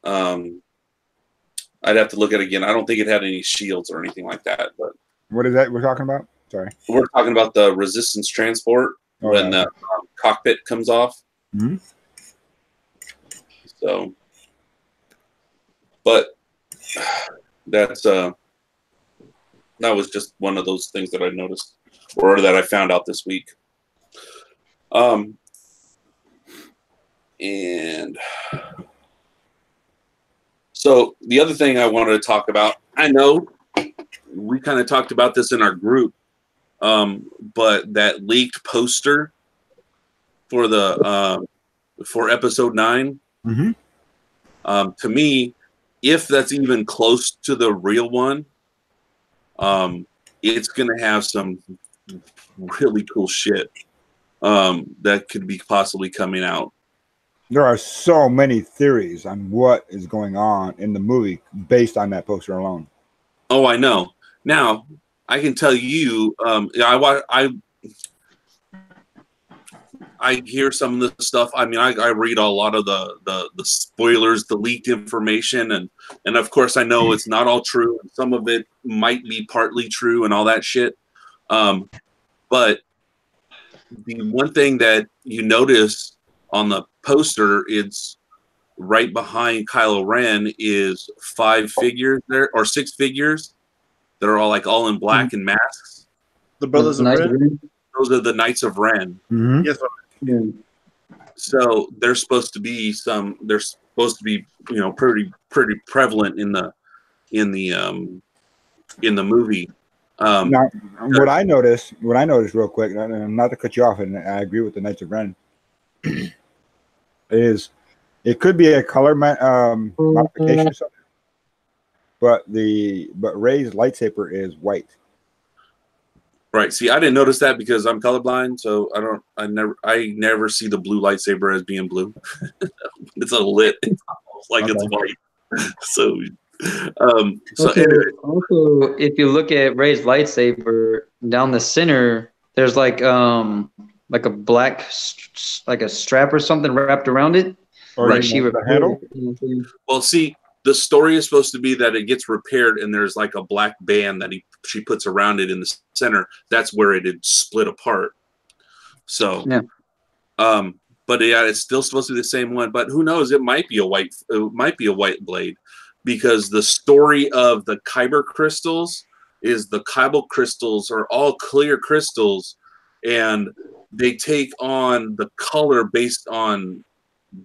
Speaker 1: I'd have to look at it again. I don't think it had any shields or anything like that. But
Speaker 4: What is that we're talking about? Sorry.
Speaker 1: we're talking about the resistance transport when the cockpit comes off.
Speaker 4: Mhm.
Speaker 1: So, but that was just one of those things that I noticed or that I found out this week. And so the other thing I wanted to talk about, I know we kind of talked about this in our group, but that leaked poster for for episode 9, to me, if that's even close to the real one, it's going to have some really cool shit that could be possibly coming out.
Speaker 4: There are so many theories on what is going on in the movie based on that poster alone.
Speaker 1: Oh, I know. Now, I can tell you, I hear some of the stuff. I mean, I read a lot of the spoilers, the leaked information, and of course I know it's not all true. Some of it might be partly true and all that shit. But the one thing that you notice on the poster, it's right behind Kylo Ren, is 5 figures there, or 6 figures that are all in black and masks.
Speaker 2: The Brothers of Ren?
Speaker 1: Those are the Knights of Ren.
Speaker 4: Mm-hmm.
Speaker 2: Yes,
Speaker 5: Yeah.
Speaker 1: So they're supposed to be pretty prevalent in the movie.
Speaker 4: Now, what I noticed real quick, and not to cut you off, and I agree with the Knights of Ren, is it could be a color modification or something, but Rey's lightsaber is white.
Speaker 1: Right. See, I didn't notice that because I'm colorblind, so I never see the blue lightsaber as being blue. It's it's almost like it's white. So anyway.
Speaker 5: Also, if you look at Rey's lightsaber down the center, there's like a black like a strap or something wrapped around it.
Speaker 4: Or
Speaker 1: right.
Speaker 4: The handle.
Speaker 1: Well, see, the story is supposed to be that it gets repaired, and there's like a black band that she puts around it in the center. That's where it had split apart. So,
Speaker 5: yeah.
Speaker 1: But yeah, it's still supposed to be the same one. But who knows? It might be a white blade, because the story of the Kyber crystals is the Kyber crystals are all clear crystals, and they take on the color based on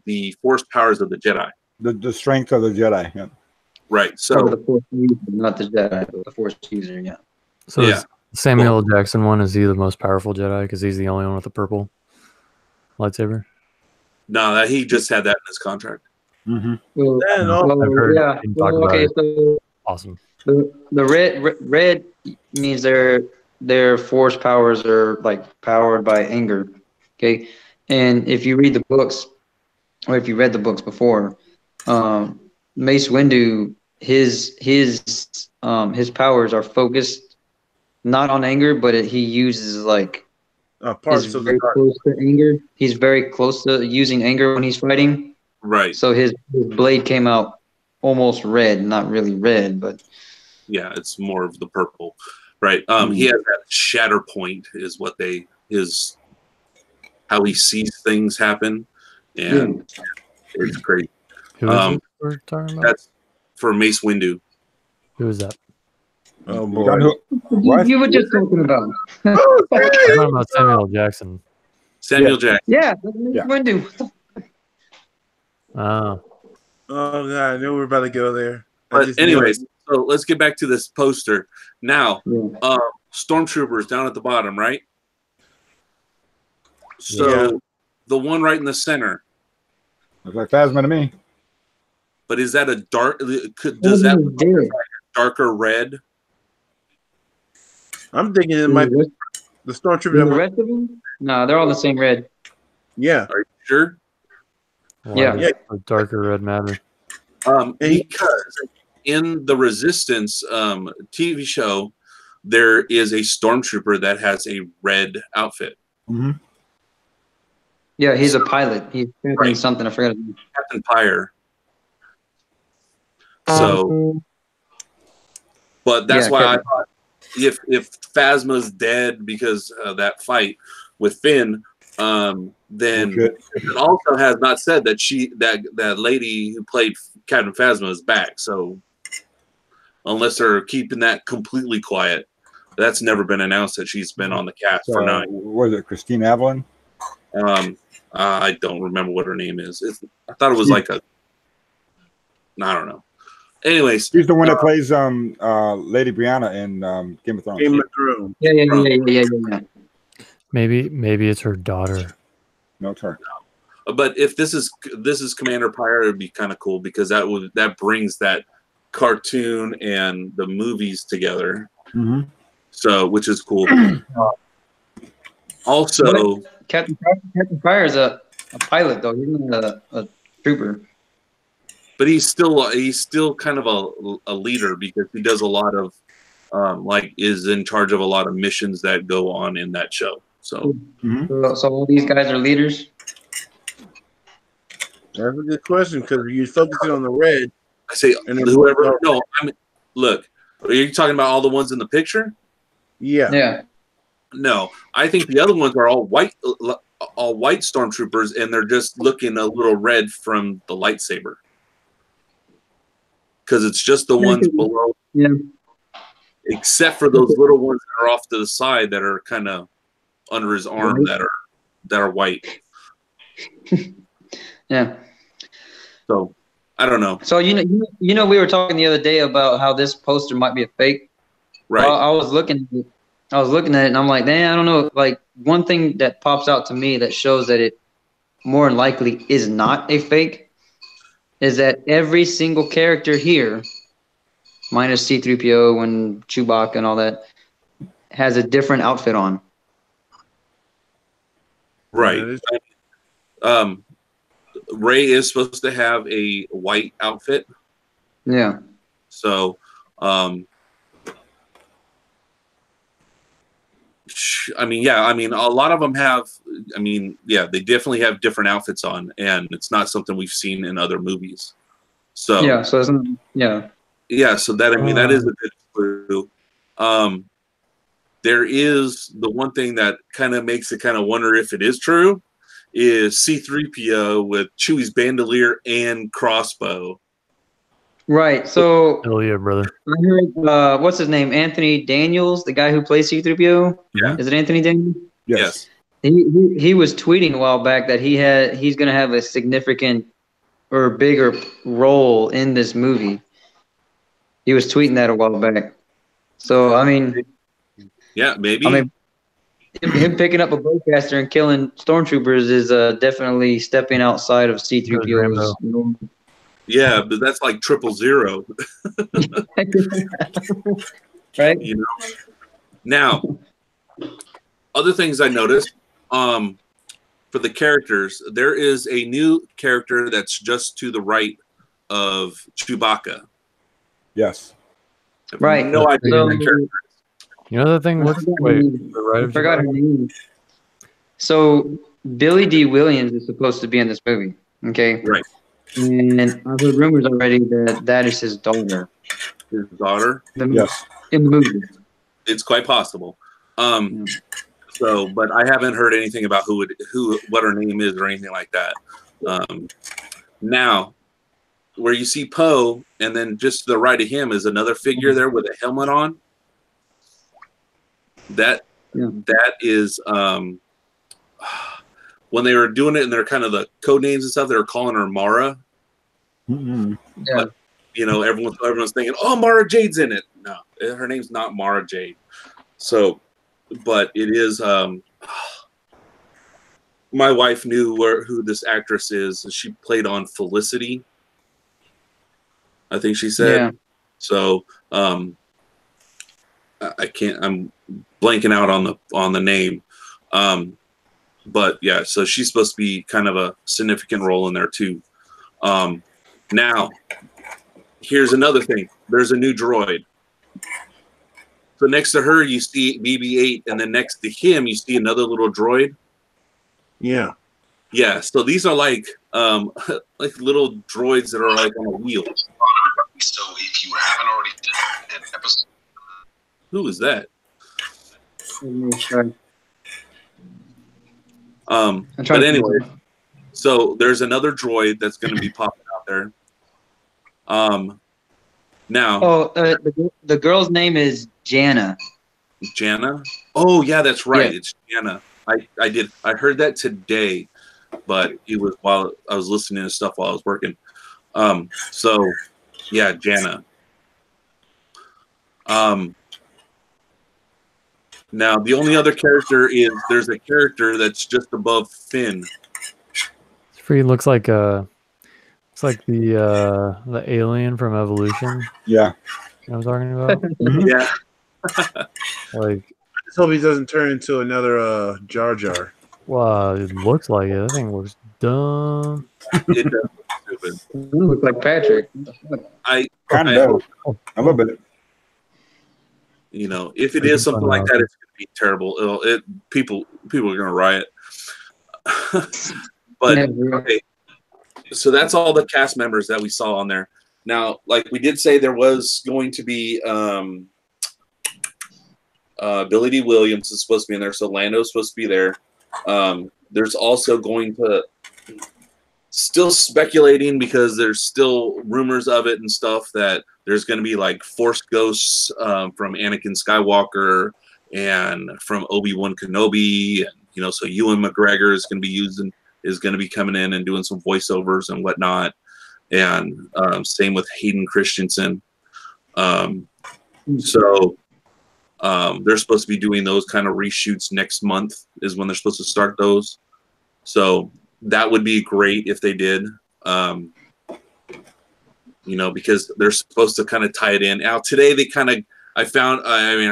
Speaker 1: the force powers of the Jedi.
Speaker 4: The strength of the Jedi. Yeah.
Speaker 1: Right. So
Speaker 5: the Force user, not the Jedi, but the Force user. Yeah.
Speaker 3: So is Samuel L. Jackson one, is he the most powerful Jedi because he's the only one with the purple lightsaber?
Speaker 1: No, he just had that in his contract.
Speaker 4: Mm-hmm.
Speaker 5: Okay. So
Speaker 3: awesome.
Speaker 5: The red means their force powers are like powered by anger. Okay, and if you read the books, or if you read the books before, Mace Windu, his powers are focused not on anger, but he uses like
Speaker 2: parts of the
Speaker 5: close to anger. He's very close to using anger when he's fighting.
Speaker 1: Right.
Speaker 5: So his blade came out almost red, not really red, but
Speaker 1: yeah, it's more of the purple. Right. He has that shatter point, is what how he sees things happen, and it's crazy.
Speaker 3: Who is we're talking about?
Speaker 1: That's for Mace Windu.
Speaker 3: Who is that?
Speaker 2: Oh boy.
Speaker 5: You were just talking about.
Speaker 3: I'm talking about Samuel L. Jackson.
Speaker 1: Samuel Jackson.
Speaker 5: Yeah, Windu.
Speaker 3: Oh.
Speaker 2: Oh god, I knew we were about to go there.
Speaker 1: But anyways, so let's get back to this poster. Now, stormtroopers down at the bottom, right? So the one right in the center.
Speaker 4: Looks like Phasma to me.
Speaker 1: But is that a dark? Does that look like a darker red?
Speaker 2: I'm thinking it might be the stormtrooper.
Speaker 5: The rest of them? No, they're all the same red.
Speaker 2: Yeah.
Speaker 1: Are you sure?
Speaker 5: Yeah.
Speaker 3: A darker red matter.
Speaker 1: Because in the Resistance TV show, there is a stormtrooper that has a red outfit.
Speaker 4: Mm-hmm.
Speaker 5: Yeah, he's a pilot. He's doing something. I forgot his name.
Speaker 1: Captain Pyre. So, but that's why I thought if Phasma's dead because of that fight with Finn, then it also has not said that that lady who played Captain Phasma is back. So, unless they're keeping that completely quiet, that's never been announced that she's been on the cast for 9.
Speaker 4: Was it Christine Avalon?
Speaker 1: I don't remember what her name is. I thought it was like I don't know. Anyways,
Speaker 4: she's the one that plays Lady Brianna in Game of Thrones.
Speaker 2: Game of Thrones.
Speaker 5: Yeah.
Speaker 3: Maybe it's her daughter.
Speaker 4: No, it's her.
Speaker 1: But if this is Commander Pyre, it'd be kind of cool because that brings that cartoon and the movies together.
Speaker 4: Mm-hmm.
Speaker 1: So, which is cool. Also,
Speaker 5: Captain Pyre is a pilot, though. He's not a trooper.
Speaker 1: But he's still kind of a leader because he does a lot of like is in charge of a lot of missions that go on in that show. So,
Speaker 5: So all these guys are leaders.
Speaker 2: That's a good question because you're focusing on the red.
Speaker 1: I say
Speaker 2: And then
Speaker 1: whoever. No, I mean, look, are you talking about all the ones in the picture?
Speaker 2: Yeah.
Speaker 5: Yeah.
Speaker 1: No, I think the other ones are all white stormtroopers, and they're just looking a little red from the lightsaber because it's just the ones below.
Speaker 5: Yeah.
Speaker 1: Except for those little ones that are off to the side that are kind of under his arm that are white.
Speaker 5: Yeah.
Speaker 1: So I don't know.
Speaker 5: So we were talking the other day about how this poster might be a fake.
Speaker 1: Right.
Speaker 5: I was looking at it and I'm like, I don't know. Like one thing that pops out to me that shows that it more than likely is not a fake is that every single character here, minus C-3PO and Chewbacca and all that, has a different outfit on.
Speaker 1: Right. Rey is supposed to have a white outfit.
Speaker 5: Yeah.
Speaker 1: So, I mean, a lot of them have. I mean, yeah, they definitely have different outfits on, and it's not something we've seen in other movies. So
Speaker 5: yeah, so
Speaker 1: so that is a good clue. There is the one thing that kind of makes it kind of wonder if it is true is C-3PO with Chewie's bandolier and crossbow.
Speaker 5: Right. So
Speaker 3: hell yeah, brother.
Speaker 5: I heard what's his name? Anthony Daniels, the guy who plays C-3PO.
Speaker 1: Yeah.
Speaker 5: Is it Anthony Daniels?
Speaker 1: Yes.
Speaker 5: He was tweeting a while back that he's going to have a significant or bigger role in this movie. He was tweeting that a while back. So I mean,
Speaker 1: yeah, maybe.
Speaker 5: I mean, him picking up a bowcaster and killing stormtroopers is definitely stepping outside of C-3PO's.
Speaker 1: Yeah, but that's like 000.
Speaker 5: Right.
Speaker 1: You know. Now, other things I noticed, for the characters, there is a new character that's just to the right of Chewbacca.
Speaker 4: Yes.
Speaker 5: Right.
Speaker 1: No idea who that character is.
Speaker 3: You know the thing? What's the right of
Speaker 5: I forgot her name. So Billy D. Williams is supposed to be in this movie. Okay.
Speaker 1: Right.
Speaker 5: And I've heard rumors already that is his daughter.
Speaker 1: His daughter?
Speaker 4: Yes.
Speaker 5: In the movie.
Speaker 1: It's quite possible. So, but I haven't heard anything about what her name is or anything like that. Now, where you see Poe, and then just to the right of him is another figure there with a helmet on. That is when they were doing it, and they're kind of the code names and stuff. They were calling her Mara.
Speaker 4: Mm-hmm.
Speaker 5: Yeah.
Speaker 1: But, everyone's thinking, "Oh, Mara Jade's in it." No, her name's not Mara Jade. So, but it is. My wife knew who this actress is. She played on Felicity, I think she said.
Speaker 5: Yeah.
Speaker 1: So, I can't. I'm blanking out on the name. But yeah, so she's supposed to be kind of a significant role in there too. Now, here's another thing. There's a new droid. So next to her, you see BB-8, and then next to him, you see another little droid.
Speaker 2: Yeah.
Speaker 1: Yeah. So these are like little droids that are like on a wheel.
Speaker 6: So if you haven't already done an episode,
Speaker 1: who is that? But anyway, so there's another droid that's going to be popping out there. Now.
Speaker 5: Oh, the girl's name is Jana.
Speaker 1: Jana? Oh yeah, that's right.
Speaker 5: Yeah.
Speaker 1: It's Jana. I heard that today, but it was while I was listening to stuff while I was working. So yeah, Jana. Now the only other character is there's a character that's just above Finn.
Speaker 3: Freaking looks like the alien from Evolution.
Speaker 4: Yeah.
Speaker 3: You know what I'm talking about?
Speaker 1: Yeah.
Speaker 3: Like,
Speaker 2: I just hope he doesn't turn into another Jar Jar.
Speaker 3: wow, it looks like it. That thing looks dumb.
Speaker 1: It does look stupid.
Speaker 5: You look like Patrick.
Speaker 1: I
Speaker 4: Kind of. A little bit.
Speaker 1: You know, if it is something like that, it's going to be terrible. People are going to riot. But okay, so that's all the cast members that we saw on there. Now, like we did say, there was going to be Billy D. Williams is supposed to be in there, so Lando's supposed to be there. There's also going to still speculating because there's still rumors of it and stuff that there's going to be like Force ghosts from Anakin Skywalker and from Obi-Wan Kenobi, and you know, so Ewan McGregor is going to be coming in and doing some voiceovers and whatnot, and same with Hayden Christensen. So they're supposed to be doing those kind of reshoots next month is when they're supposed to start those. So that would be great if they did, you know, because they're supposed to kind of tie it in. Now today I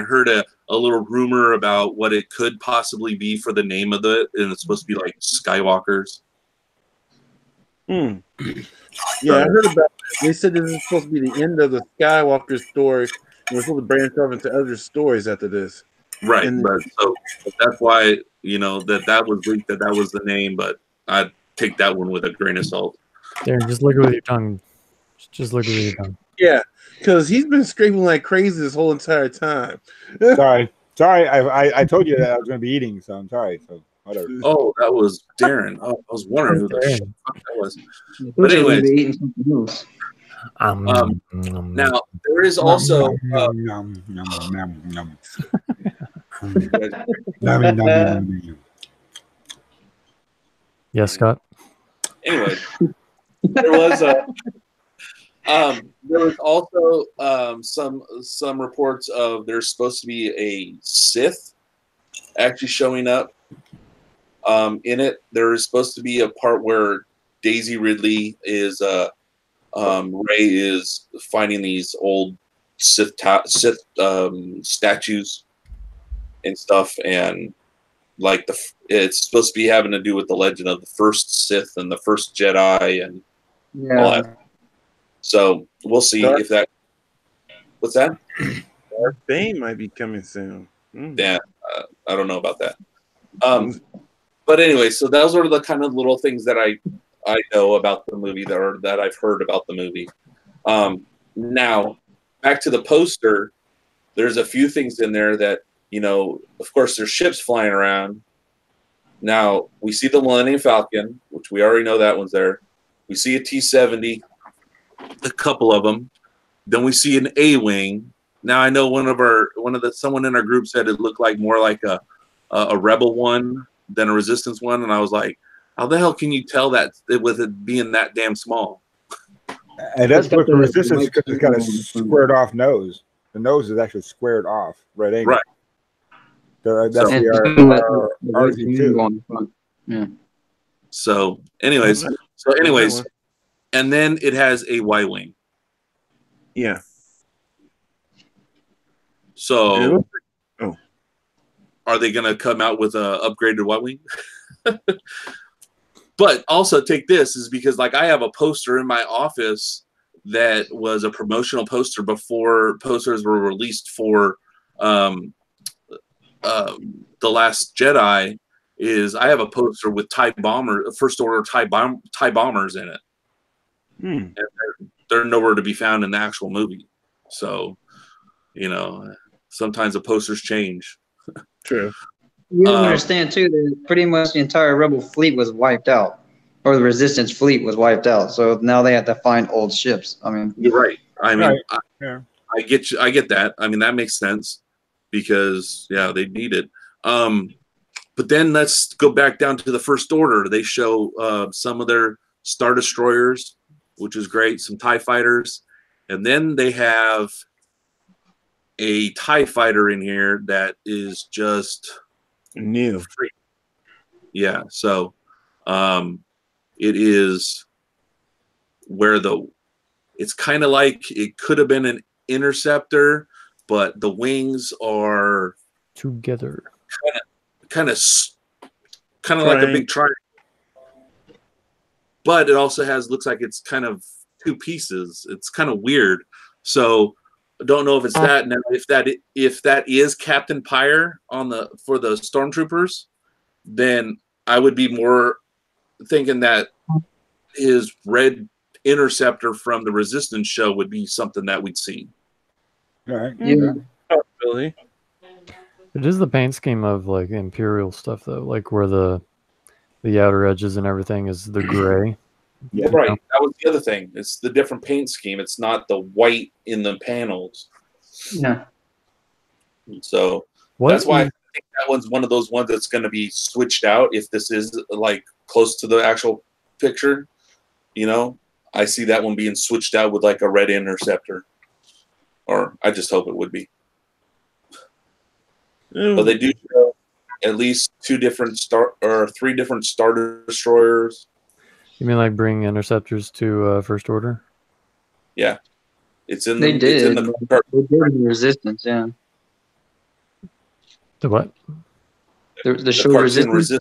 Speaker 1: heard a little rumor about what it could possibly be for the name of it, and it's supposed to be like Skywalkers.
Speaker 2: Yeah, I heard about that. They said this is supposed to be the end of the Skywalker story. We're supposed to branch off into other stories after this.
Speaker 1: Right, but that's why, you know, that was leaked, that was the name, but I'd take that one with a grain of salt.
Speaker 3: Darren, just look with your tongue. Just look with your tongue.
Speaker 2: Yeah, because he's been scraping like crazy this whole entire time.
Speaker 4: Sorry. I told you that I was going to be eating, so I'm sorry. So whatever.
Speaker 1: Oh, that was Darren. Oh, I was wondering who the shit that was.
Speaker 5: But
Speaker 1: anyways,
Speaker 5: eating something else.
Speaker 1: Now there is also
Speaker 3: yes, Scott.
Speaker 1: Anyway, there was also some reports of there's supposed to be a Sith actually showing up in it. There is supposed to be a part where Daisy Ridley is Rey is finding these old Sith statues and stuff, and like it's supposed to be having to do with the legend of the first Sith and the first Jedi and all that. So we'll see if that. What's that?
Speaker 2: Darth Bane might be coming soon.
Speaker 1: Yeah, I don't know about that. But anyway, so those are the kind of little things that I know about the movie that I've heard about the movie. Now, back to the poster, there's a few things in there that, you know, of course, there's ships flying around. Now, we see the Millennium Falcon, which we already know that one's there. We see a T-70, a couple of them. Then we see an A-Wing. Now, I know someone in our group said it looked like more like a Rebel one than a Resistance one, and I was like, how the hell can you tell that with it being that damn small?
Speaker 4: And that's what the Resistance, because it's got a squared off nose. The nose is actually squared off, right angle.
Speaker 1: Right.
Speaker 4: So that's the RZ2.
Speaker 5: Yeah.
Speaker 1: So, anyways, and then it has a Y-wing.
Speaker 2: Yeah.
Speaker 1: So, are they going to come out with a upgraded Y-wing? But also take this is because, like, I have a poster in my office that was a promotional poster before posters were released for The Last Jedi. I have a poster with First Order TIE bombers in it. And they're nowhere to be found in the actual movie. So, you know, sometimes the posters change.
Speaker 2: True.
Speaker 5: You understand too that pretty much the entire Rebel fleet was wiped out, or the Resistance fleet was wiped out. So now they have to find old ships. I mean,
Speaker 1: you're right. I mean,
Speaker 4: Yeah.
Speaker 1: I get you. I get that. I mean, that makes sense because they need it. But then let's go back down to the First Order. They show some of their Star Destroyers, which is great. Some TIE fighters, and then they have a TIE fighter in here that is just
Speaker 2: new.
Speaker 1: Yeah, so it is where it's kind of like it could have been an interceptor, but the wings are
Speaker 3: together,
Speaker 1: kind of like a big triangle. But it also looks like it's kind of two pieces. It's kind of weird. So don't know if it's that now. If that is Captain Pyre for the stormtroopers, then I would be more thinking that his red interceptor from the Resistance show would be something that we'd see.
Speaker 4: All right.
Speaker 5: Yeah.
Speaker 2: Possibility.
Speaker 3: It is the paint scheme of like Imperial stuff though, like where the outer edges and everything is the gray.
Speaker 4: Yeah.
Speaker 1: Right. That was the other thing. It's the different paint scheme. It's not the white in the panels.
Speaker 5: Yeah.
Speaker 1: So that's why I think that one's one of those ones that's going to be switched out if this is like close to the actual picture. You know, I see that one being switched out with like a red interceptor, or I just hope it would be. But they do show at least 3 different Star Destroyers.
Speaker 3: You mean like bring interceptors to First Order?
Speaker 1: Yeah, it's in
Speaker 5: They
Speaker 1: the.
Speaker 5: did.
Speaker 1: It's in the
Speaker 5: They did in Resistance, yeah.
Speaker 3: The what?
Speaker 5: The show Resistance.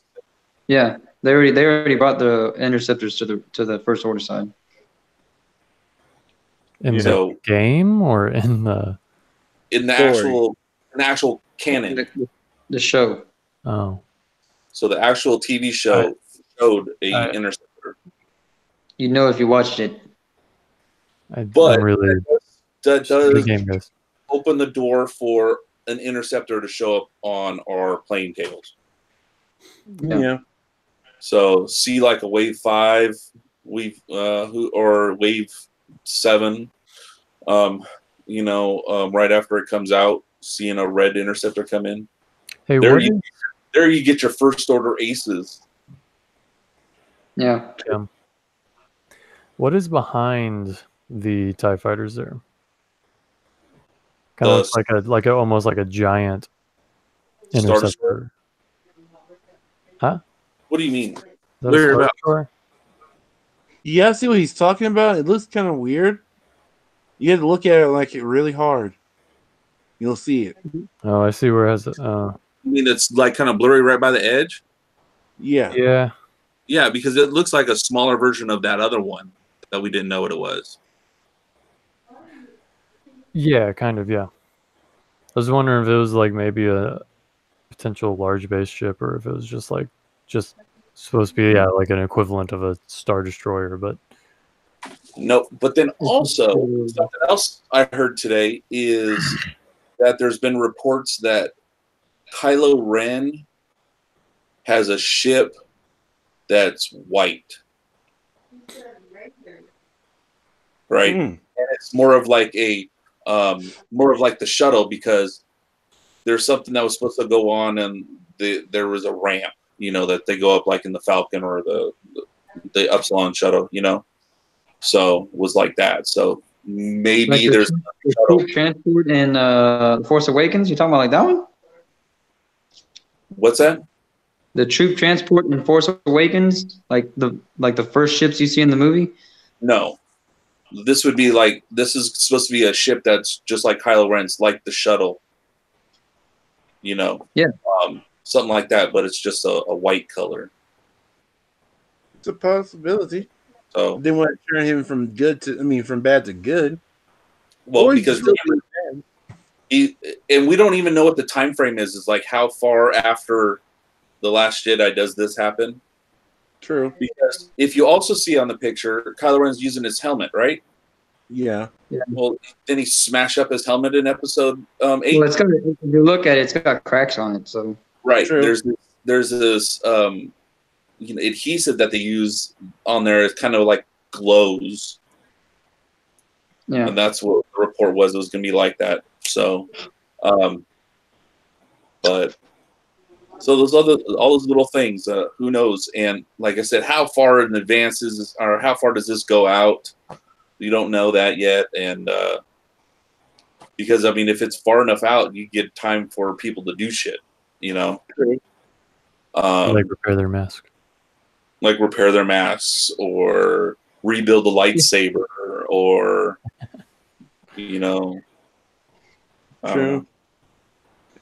Speaker 5: Yeah, they already brought the interceptors to the First Order side.
Speaker 3: In the game or in the
Speaker 1: actual canon.
Speaker 5: The show.
Speaker 3: Oh.
Speaker 1: So the actual TV show showed a interceptor.
Speaker 5: You know if you watched it.
Speaker 1: But
Speaker 3: really
Speaker 1: that
Speaker 3: the game
Speaker 1: does open the door for an interceptor to show up on our playing tables.
Speaker 2: Yeah.
Speaker 1: So see like a wave 5, or wave 7, right after it comes out, seeing a red interceptor come in.
Speaker 3: Hey,
Speaker 1: there you get your First Order aces.
Speaker 5: Yeah.
Speaker 3: What is behind the TIE fighters there? Kind of looks like almost like a giant interceptor. Huh?
Speaker 1: What do you mean?
Speaker 2: Yeah, I see what he's talking about. It looks kind of weird. You have to look at it like it really hard. You'll see it.
Speaker 3: Oh, I see where it has it.
Speaker 1: You mean it's like kind of blurry right by the edge?
Speaker 2: Yeah.
Speaker 3: Yeah.
Speaker 1: Yeah, because it looks like a smaller version of that other one that we didn't know what it was.
Speaker 3: Yeah, kind of, yeah. I was wondering if it was like maybe a potential large base ship or if it was just supposed to be like an equivalent of a Star Destroyer, but
Speaker 1: no. But then also something else I heard today is that there's been reports that Kylo Ren has a ship that's white, right? And it's more of like the shuttle, because there's something that was supposed to go on, and there was a ramp, that they go up like in the Falcon or the Upsilon shuttle, So it was like that. So maybe
Speaker 5: like
Speaker 1: there's
Speaker 5: the transport in Force Awakens. You talking about like that one?
Speaker 1: What's that?
Speaker 5: The troop transport in Force Awakens, like the first ships you see in the movie.
Speaker 1: No, this is supposed to be a ship that's just like Kylo Ren's, like the shuttle. Yeah. Something like that, but it's just a white color.
Speaker 2: It's a possibility.
Speaker 1: So
Speaker 2: they want to turn him from bad to good.
Speaker 1: Well, because and we don't even know what the time frame is. It's like how far after The Last Jedi does this happen?
Speaker 2: True.
Speaker 1: Because if you also see on the picture, Kylo Ren's using his helmet, right?
Speaker 2: Yeah.
Speaker 1: Well, then he smashed up his helmet in Episode 8.
Speaker 5: Well, if you look at it, it's got cracks on it. So
Speaker 1: right.
Speaker 2: True.
Speaker 1: There's this adhesive that they use on there. It kind of like glows.
Speaker 5: Yeah.
Speaker 1: And that's what the report was. It was going to be like that. So, but so all those little things, who knows? And like I said, how far in advance or how far does this go out? You don't know that yet. And, because if it's far enough out, you get time for people to do shit,
Speaker 3: like repair their mask.
Speaker 1: Like repair their masks or rebuild a lightsaber or,
Speaker 2: True.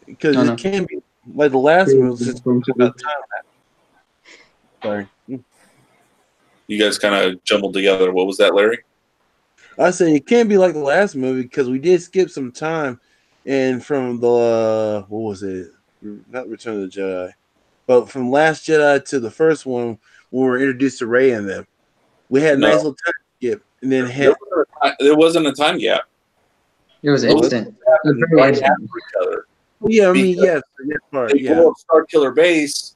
Speaker 2: Because it can be like the last one was just about time. Sorry.
Speaker 1: You guys kind of jumbled together. What was that, Larry?
Speaker 2: I say it can't be like the last movie because we did skip some time, and from the what was it? Not Return of the Jedi, but from Last Jedi to the first one when we were introduced to Rey and them, we had a
Speaker 1: No.
Speaker 2: nice little time skip, and then
Speaker 1: There wasn't a time gap.
Speaker 5: It was
Speaker 2: Oh,
Speaker 5: instant. It was very
Speaker 1: Right
Speaker 5: instant.
Speaker 1: after each other.
Speaker 2: yeah, I mean,
Speaker 1: Because
Speaker 2: yes, that part,
Speaker 1: They
Speaker 2: yeah.
Speaker 1: blow up Star Killer Base.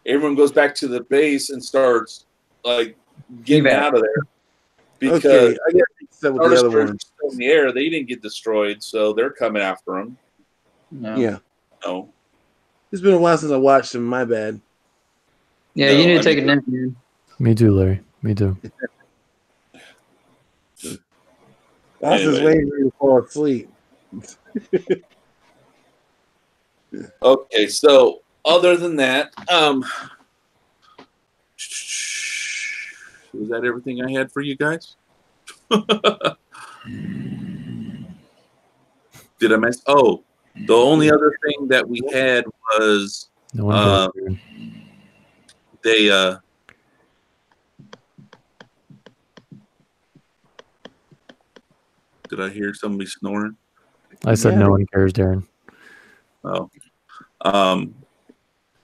Speaker 1: Everyone goes back to the base and starts like getting
Speaker 5: Evac.
Speaker 1: out of there because
Speaker 2: Okay, I guess except with
Speaker 1: Star
Speaker 2: the other
Speaker 1: Destroyers
Speaker 2: one,
Speaker 1: are still in the air. They didn't get destroyed, so they're coming after them.
Speaker 5: No.
Speaker 2: yeah.
Speaker 1: No,
Speaker 2: It's been a while since I watched them. My bad.
Speaker 5: Yeah,
Speaker 1: No,
Speaker 5: you need
Speaker 1: I
Speaker 5: to take
Speaker 1: mean-
Speaker 5: a nap, man.
Speaker 3: Me too, Larry. Me too.
Speaker 2: I was just
Speaker 1: Anyway.
Speaker 2: waiting for you to fall asleep.
Speaker 1: Okay, so other than that, was that everything I had for you guys? Did I miss? Oh, the only other thing that we had was
Speaker 3: No one cares. Dude.
Speaker 1: they did I hear somebody snoring?
Speaker 3: I said
Speaker 2: Yeah.
Speaker 3: no one cares, Darren.
Speaker 1: Oh,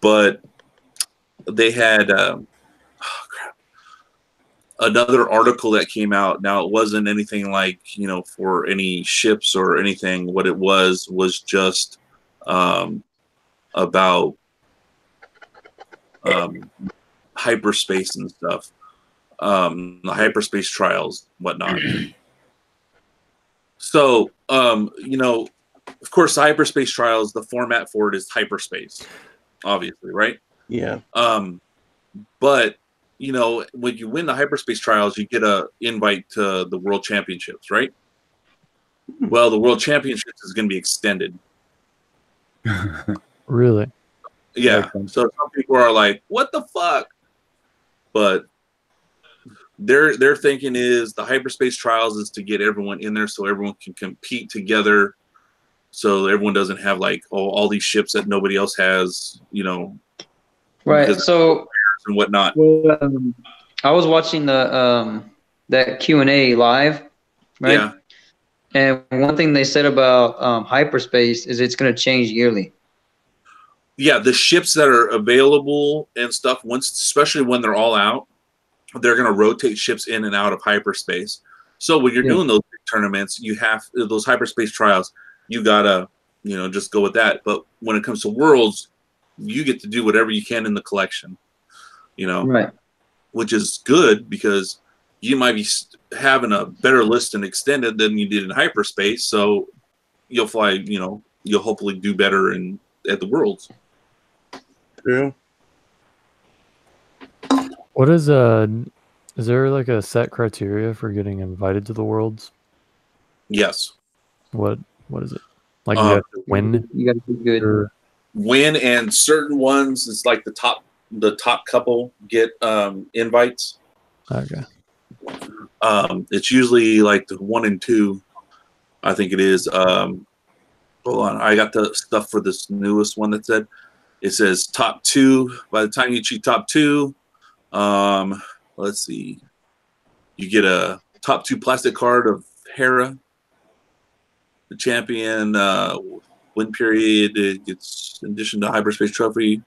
Speaker 1: but they had crap, another article that came out. Now it wasn't anything like for any ships or anything. What it was just about hyperspace and stuff, the hyperspace trials, whatnot. So of course, the hyperspace trials, the format for it is hyperspace, obviously, right?
Speaker 2: Yeah.
Speaker 1: But when you win the hyperspace trials, you get a invite to the world championships, right? Well, the world championships is going to be extended.
Speaker 3: Really?
Speaker 1: Yeah. So some people are like, "What the fuck?" But their thinking is the hyperspace trials is to get everyone in there so everyone can compete together, so everyone doesn't have like all these ships that nobody else has,
Speaker 5: Right.
Speaker 1: because
Speaker 5: So
Speaker 1: and whatnot.
Speaker 5: well, I was watching the that Q&A live, right?
Speaker 1: Yeah.
Speaker 5: And one thing they said about hyperspace is it's going to change yearly.
Speaker 1: Yeah, the ships that are available and stuff, especially when they're all out, they're going to rotate ships in and out of hyperspace. So when you're doing those big tournaments, you have those hyperspace trials, you gotta just go with that. But when it comes to worlds, you get to do whatever you can in the collection,
Speaker 5: Right.
Speaker 1: which is good because you might be having a better list in extended than you did in hyperspace. So you'll fly, you'll hopefully do better at the worlds.
Speaker 2: True.
Speaker 3: What is there like a set criteria for getting invited to the worlds?
Speaker 1: Yes.
Speaker 3: What is it? Like you have to win?
Speaker 5: You got to be good.
Speaker 3: Or,
Speaker 1: Win, and certain ones, it's like the top couple get invites.
Speaker 3: okay.
Speaker 1: It's usually like the 1 and 2, I think it is. Hold on, I got the stuff for this newest one that said it says top 2. By the time you achieve top 2, let's see, you get a top 2 plastic card of Hera, the champion. Win period, it gets in addition to hyperspace trophy.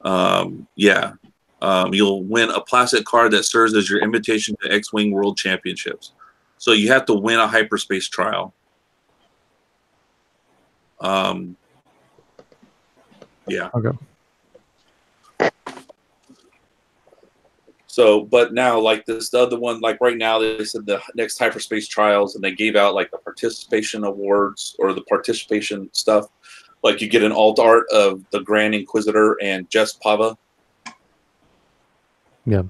Speaker 1: You'll win a plastic card that serves as your invitation to X-Wing World Championships. So you have to win a hyperspace trial. Yeah.
Speaker 3: Okay.
Speaker 1: So, but now, like the other one, like right now, they said the next hyperspace trials, and they gave out like the participation awards or the participation stuff. Like you get an alt art of the Grand Inquisitor and Jess Pava.
Speaker 3: Yeah.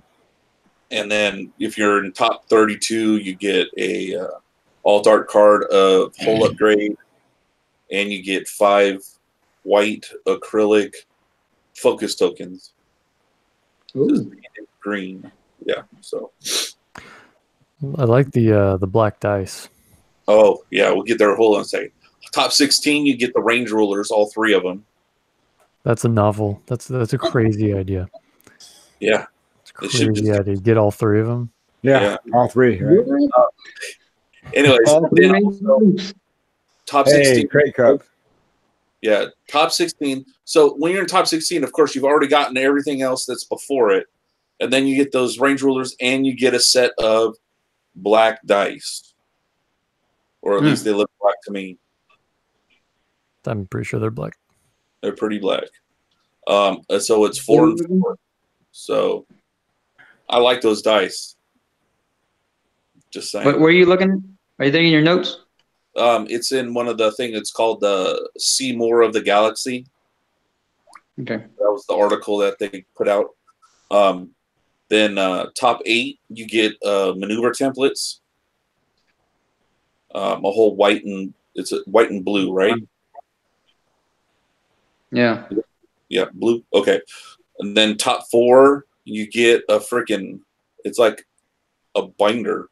Speaker 1: And then if you're in top 32, you get a alt art card of Hull Upgrade, and you get 5 white acrylic focus tokens.
Speaker 5: Ooh.
Speaker 1: Green. Yeah. So.
Speaker 3: I like the black dice.
Speaker 1: Oh yeah, we'll get there. Hold on a second. Top 16, you get the range rulers, all 3 of them.
Speaker 3: That's a novel. That's a crazy idea.
Speaker 1: Yeah.
Speaker 3: It's a crazy idea. Get all 3 of them.
Speaker 4: Yeah, all 3. Right?
Speaker 1: Anyways, then also top
Speaker 4: Hey,
Speaker 1: 16.
Speaker 4: Crate Cup.
Speaker 1: Yeah, top 16. So when you're in top 16, of course, you've already gotten everything else that's before it. And then you get those range rulers and you get a set of black dice. Or at least they look black to me.
Speaker 3: I'm pretty sure they're black.
Speaker 1: They're pretty black. So it's 4 and 4. So I like those dice. Just saying.
Speaker 5: But where are you looking? Are you there in your notes?
Speaker 1: It's in one of the things. It's called the See More of the Galaxy.
Speaker 5: Okay.
Speaker 1: That was the article that they put out. Then top 8, you get maneuver templates. A whole white and blue, right?
Speaker 5: Yeah.
Speaker 1: Yeah, blue. Okay. And then top 4, you get a freaking. It's like a binder.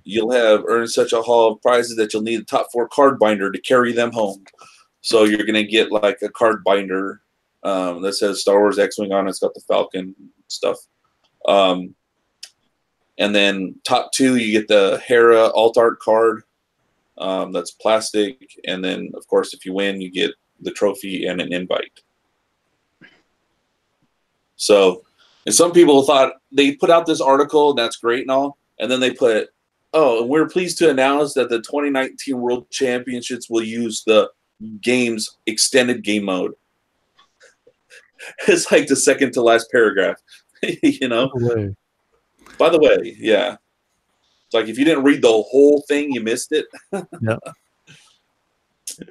Speaker 1: You'll have earned such a haul of prizes that you'll need a top 4 card binder to carry them home. So you're gonna get like a card binder that says Star Wars X-Wing on it. It's got the Falcon stuff. And then top 2, you get the Hera alt art card. That's plastic. And then, of course, if you win, you get the trophy and an invite. So, and some people thought they put out this article, and that's great and all. And then they put, and we're pleased to announce that the 2019 World Championships will use the game's extended game mode. It's like the second to last paragraph, you know? By the way, yeah. It's like if you didn't read the whole thing, you missed it.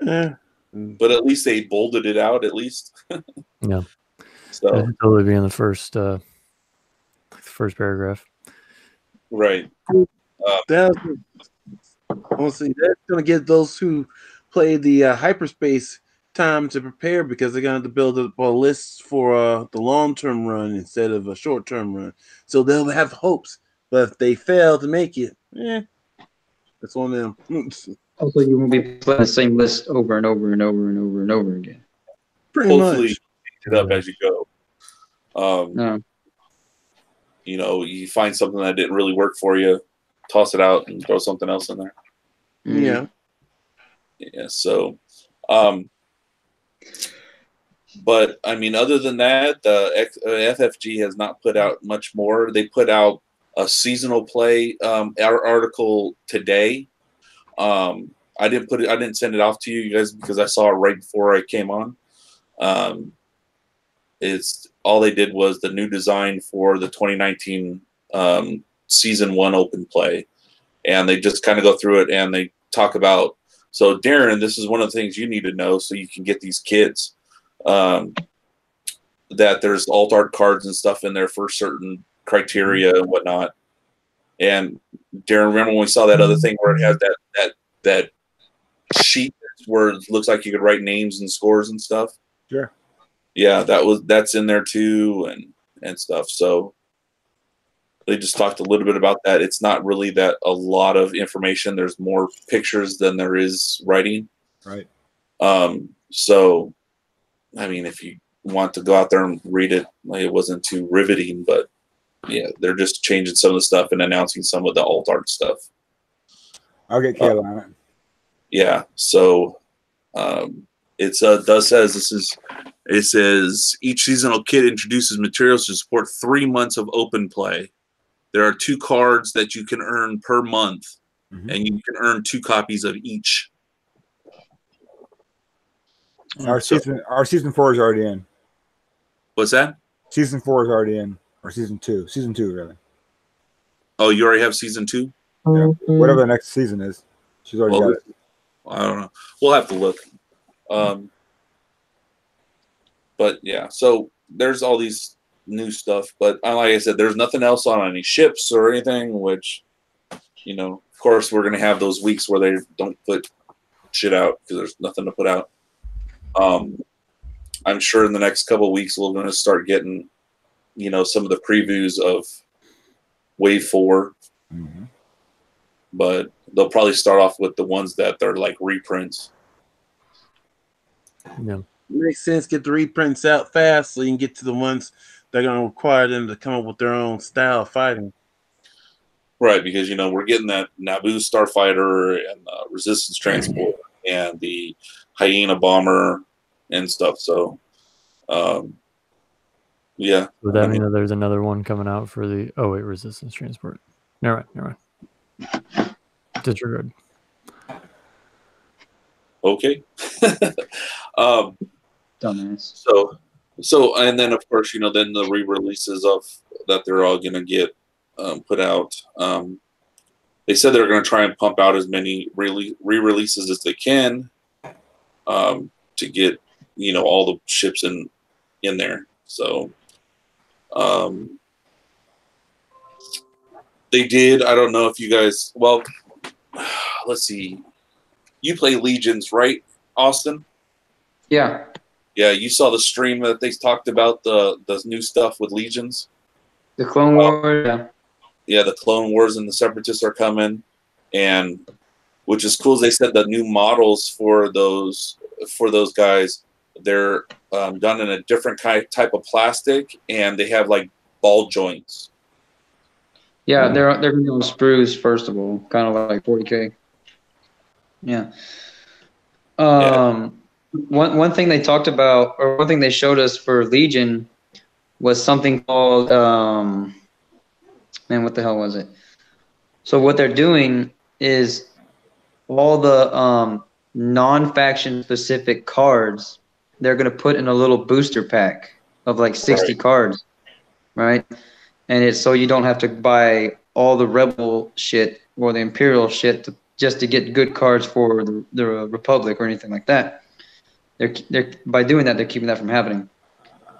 Speaker 3: Yeah.
Speaker 1: But at least they bolded it out, at least.
Speaker 3: Yeah.
Speaker 1: So
Speaker 3: it'd totally be in the first paragraph.
Speaker 1: Right.
Speaker 2: That's going to give those who play the hyperspace time to prepare because they're going to build up a list for the long-term run instead of a short-term run. So they'll have hopes. But if they fail to make it, that's on them.
Speaker 5: Also, you won't be playing the same list over and over and over and over and over again.
Speaker 1: Hopefully,
Speaker 2: much.
Speaker 1: pick it up as you go.
Speaker 5: No.
Speaker 1: You know, you find something that didn't really work for you, toss it out and throw something else in there.
Speaker 2: Yeah.
Speaker 1: Yeah. So, but I mean, other than that, the FFG has not put out much more. They put out a seasonal play article today. I didn't send it off to you guys because I saw it right before I came on. It's all they did was the new design for the 2019 season 1 open play, and they just kind of go through it and they talk about. So Darrin, this is one of the things you need to know so you can get these kids that there's alt art cards and stuff in there for certain criteria and whatnot. And Darrin, remember when we saw that other thing where it has that sheet where it looks like you could write names and scores and stuff?
Speaker 4: Sure.
Speaker 1: Yeah, that's in there too and stuff. So they just talked a little bit about that. It's not really that a lot of information. There's more pictures than there is writing.
Speaker 4: Right.
Speaker 1: So, I mean, if you want to go out there and read it, like, it wasn't too riveting, but yeah, they're just changing some of the stuff and announcing some of the alt art stuff.
Speaker 4: I'll get Kayla on it.
Speaker 1: Yeah. So, it says each seasonal kit introduces materials to support 3 months of open play. There are 2 cards that you can earn per month, and you can earn 2 copies of each.
Speaker 4: Our season 4 is already in.
Speaker 1: What's that?
Speaker 4: Season 4 is already in, or season 2. Season 2, really.
Speaker 1: Oh, you already have season 2?
Speaker 4: Yeah. Whatever the next season is, she's already got it.
Speaker 1: I don't know. We'll have to look. But yeah, so there's all these new stuff. But like I said, there's nothing else on any ships or anything, which, you know, of course, we're going to have those weeks where they don't put shit out because there's nothing to put out. I'm sure in the next couple of weeks, we're going to start getting, you know, some of the previews of Wave 4. But they'll probably start off with the ones that they're like reprints.
Speaker 3: Yeah.
Speaker 2: Makes sense. Get the reprints out fast so you can get to the ones that are going to require them to come up with their own style of fighting.
Speaker 1: Right, because we're getting that Naboo starfighter and resistance transport and the Hyena bomber and stuff. So, yeah.
Speaker 3: Would that mean that there's another one coming out for the? Oh wait, resistance transport. Never mind. Disregard.
Speaker 1: Okay.
Speaker 5: Dumbass.
Speaker 1: So, and then of course, then the re-releases of that they're all gonna get put out. They said they're gonna try and pump out as many re-releases as they can to get all the ships in there. So, they did. I don't know if you guys. Well, let's see. You play Legions, right, Austin?
Speaker 5: Yeah.
Speaker 1: Yeah, you saw the stream that they talked about the new stuff with Legions.
Speaker 5: The Clone Wars. Yeah.
Speaker 1: Yeah, the Clone Wars and the Separatists are coming, and which is cool. They said the new models for those guys, they're done in a different type of plastic, and they have like ball joints.
Speaker 5: Yeah, they're going to be on sprues first of all, kind of like 40K. Yeah. One thing they talked about, or one thing they showed us for Legion, was something called man, what the hell was it? So what they're doing is all the non-faction specific cards they're going to put in a little booster pack of like 60 cards, right? And it's so you don't have to buy all the Rebel shit or the Imperial shit just to get good cards for the Republic or anything like that. They're by doing that, they're keeping that from happening.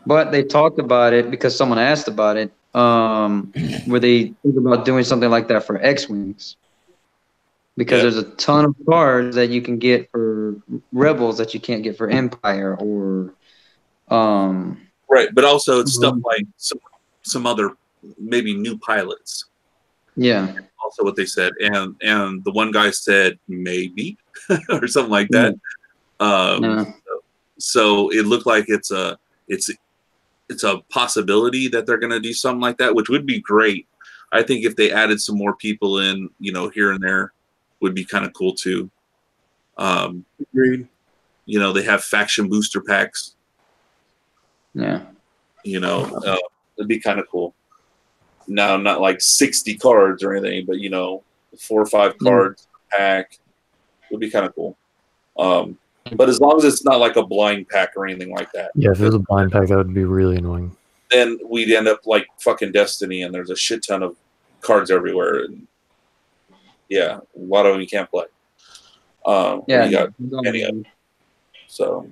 Speaker 5: But they talked about it because someone asked about it. Where they think about doing something like that for X-Wings. Because there's a ton of cards that you can get for Rebels that you can't get for Empire or
Speaker 1: right, but also it's stuff like some other maybe new pilots.
Speaker 5: Yeah.
Speaker 1: Also what they said. And the one guy said maybe or something like that. So it looked like it's a possibility that they're gonna do something like that, which would be great. I think if they added some more people in, here and there, would be kind of cool too.
Speaker 2: Agreed.
Speaker 1: They have faction booster packs.
Speaker 5: Yeah.
Speaker 1: It'd be kind of cool. Now, not like 60 cards or anything, but 4 or 5 cards pack would be kind of cool. But as long as it's not like a blind pack or anything like that.
Speaker 3: Yeah, if it was a blind pack, that would be really annoying.
Speaker 1: Then we'd end up like fucking Destiny, and there's a shit ton of cards everywhere, and yeah, a lot of them you can't play. You got many of them. So,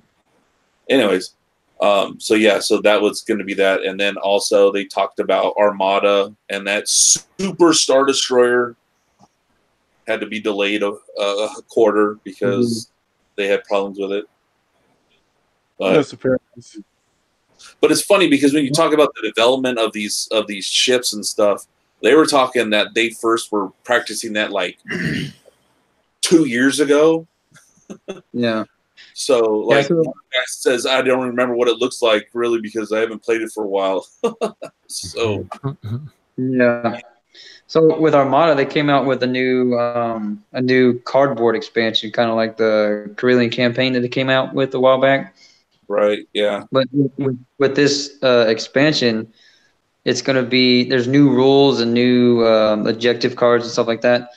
Speaker 1: anyways, so that was going to be that, and then also they talked about Armada, and that Super Star Destroyer had to be delayed a quarter because they had problems with it. But it's funny because when you talk about the development of these ships and stuff, they were talking that they first were practicing that like 2 years ago.
Speaker 5: Yeah.
Speaker 1: So like one guy says, I don't remember what it looks like really because I haven't played it for a while. So
Speaker 5: yeah. So with Armada, they came out with a new cardboard expansion, kind of like the Carillion campaign that they came out with a while back.
Speaker 1: Right. Yeah.
Speaker 5: But with this expansion, it's going to be there's new rules and new objective cards and stuff like that.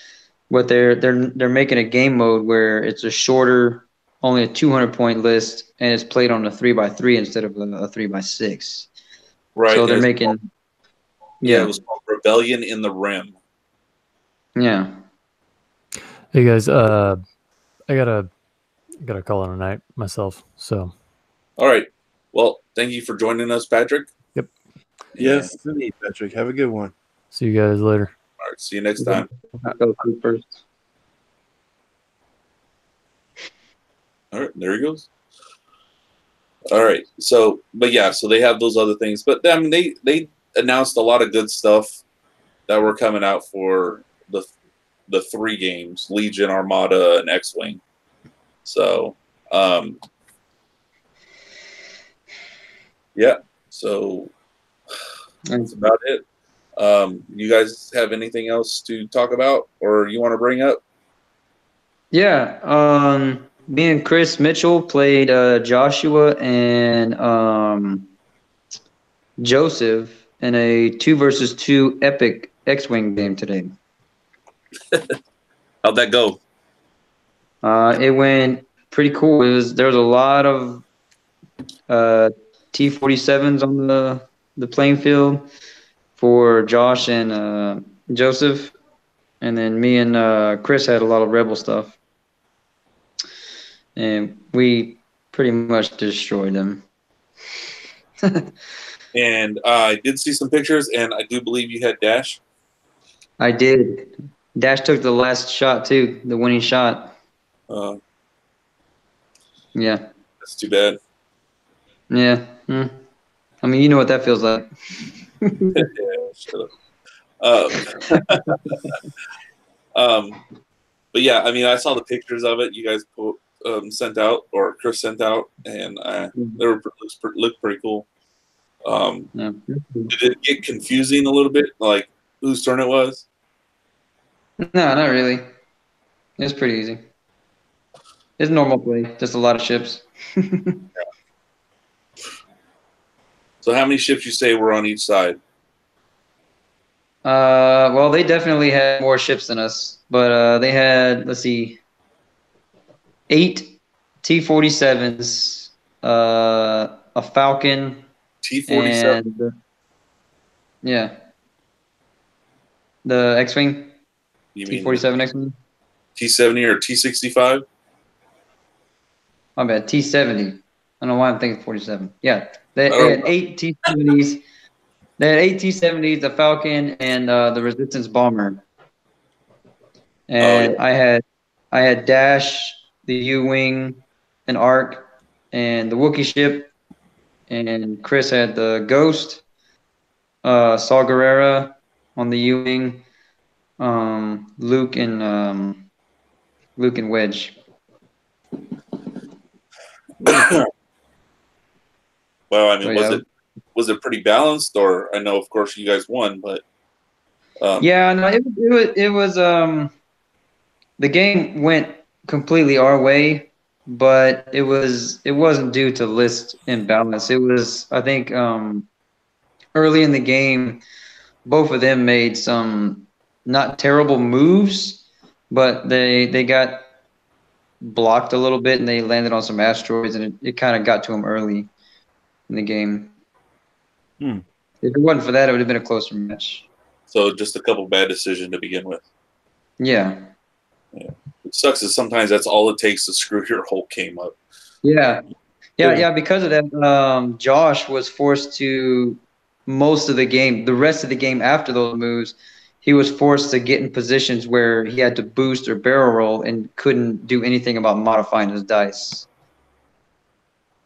Speaker 5: But they're making a game mode where it's a shorter, only a 200-point list, and it's played on a 3x3 instead of a 3x6.
Speaker 1: Right.
Speaker 5: So they're making.
Speaker 1: Yeah, it was called Rebellion in the Rim.
Speaker 5: Yeah.
Speaker 3: Hey guys, I gotta call it a night myself. So.
Speaker 1: All right. Well, thank you for joining us, Patrick.
Speaker 3: Yep.
Speaker 2: Yes, indeed, Patrick. Have a good one.
Speaker 3: See you guys later.
Speaker 1: All right. See you next time.
Speaker 5: Go first.
Speaker 1: All right. There he goes. All right. So, but yeah, so they have those other things, but I mean, they announced a lot of good stuff that were coming out for the 3 games, Legion, Armada, and X-Wing. So, yeah. So that's about it. You guys have anything else to talk about or you want to bring up?
Speaker 5: Yeah. Me and Chris Mitchell played Joshua and Joseph in a 2 versus 2 epic X-Wing game today.
Speaker 1: How'd that go?
Speaker 5: It went pretty cool. There was a lot of T-47s on the playing field for Josh and Joseph, and then me and Chris had a lot of Rebel stuff, and we pretty much destroyed them.
Speaker 1: And I did see some pictures, and I do believe you had Dash.
Speaker 5: I did. Dash took the last shot too, the winning shot. Yeah.
Speaker 1: That's too bad.
Speaker 5: Yeah. I mean, you know what that feels like.
Speaker 1: Yeah, shut up. But yeah, I mean, I saw the pictures of it you guys sent out, or Chris sent out, and they looked pretty cool.
Speaker 5: Yeah.
Speaker 1: Did it get confusing a little bit, like whose turn it was?
Speaker 5: No, not really. It's pretty easy. It's normal play, just a lot of ships.
Speaker 1: So how many ships you say were on each side?
Speaker 5: Well, they definitely had more ships than us, but they had, let's see, 8 T-47s, a Falcon,
Speaker 1: T-47.
Speaker 5: and yeah, the X-Wing,
Speaker 1: You mean
Speaker 5: T-47 X-Wing.
Speaker 1: T-70 or T-65?
Speaker 5: My bad, T-70. I don't know why I'm thinking 47. Yeah, they had 8 T-70s. They had 8 T-70s, the Falcon, and the Resistance Bomber. And I had Dash, the U-Wing, an Arc, and the Wookiee ship. And Chris had the Ghost, Saw Gerrera on the U-Wing, Luke and Wedge.
Speaker 1: Well, I mean,
Speaker 5: So,
Speaker 1: was it pretty balanced? Or I know, of course, you guys won, but
Speaker 5: yeah, no, it was the game went completely our way, but it wasn't due to list imbalance. It was, I think, early in the game, both of them made some not terrible moves, but they got blocked a little bit and they landed on some asteroids, and it kind of got to them early in the game. If it wasn't for that, it would have been a closer match.
Speaker 1: so just a couple bad decisions to begin with.
Speaker 5: Yeah.
Speaker 1: It sucks is sometimes that's all it takes to screw your whole game up.
Speaker 5: Yeah. Because of that, Josh was forced to most of the game, the rest of the game after those moves, he was forced to get in positions where he had to boost or barrel roll and couldn't do anything about modifying his dice.